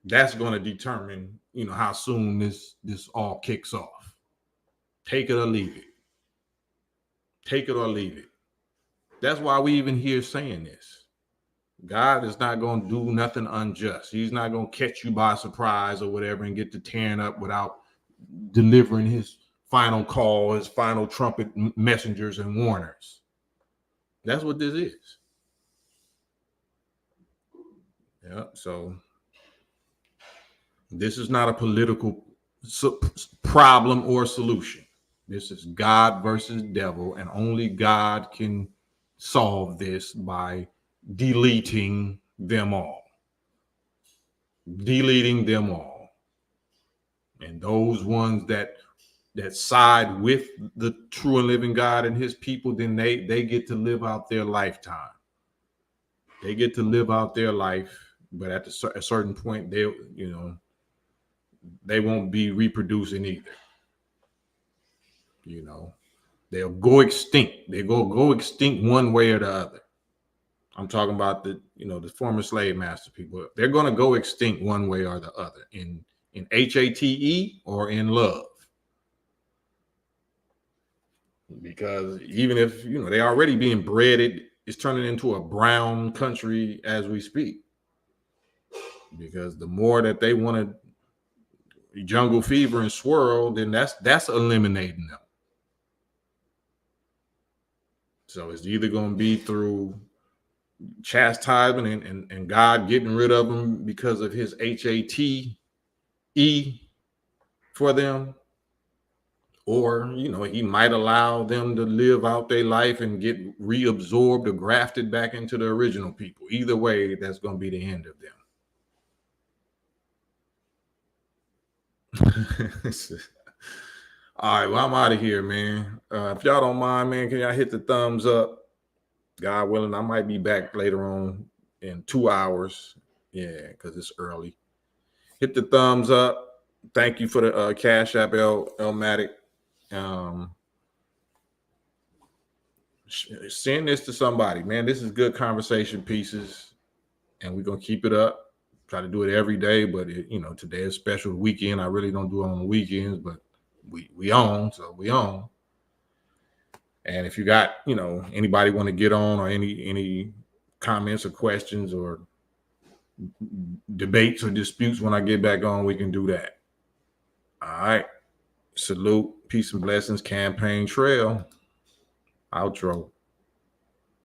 That's going to determine, how soon this all kicks off. Take it or leave it. Take it or leave it. That's why we even here saying this. God is not going to do nothing unjust. He's not going to catch you by surprise or whatever and get to tearing up without delivering his final call, his final trumpet messengers and warners. That's what this is. Yeah, so this is not a political problem or solution. This is God versus devil, and only God can solve this by deleting them all. Deleting them all. And those ones that side with the true and living God and his people, then they get to live out their lifetime. They get to live out their life, but at a certain point, they won't be reproducing either. They'll go extinct. They go extinct one way or the other. I'm talking about the former slave master people. They're going to go extinct one way or the other in HATE or in love. Because even if, they already being bred, it's turning into a brown country as we speak. Because the more that they want to jungle fever and swirl, then that's eliminating them. So it's either going to be through chastisement and God getting rid of them because of his HATE for them, or he might allow them to live out their life and get reabsorbed or grafted back into the original people. Either way, that's going to be the end of them. All right, well, I'm out of here, man. If y'all don't mind, man, can y'all hit the thumbs up? God willing, I might be back later on in 2 hours. Yeah, because it's early. Hit the thumbs up. Thank you for the Cash App, Elmatic. Send this to somebody, man. This is good conversation pieces, and we're gonna keep it up. Try to do it every day, but today is special weekend. I really don't do it on the weekends, but we on, so we on. And if you got anybody want to get on, or any comments or questions or debates or disputes when I get back on, we can do that. All right. Salute, peace and blessings, Campaign Trail. Outro.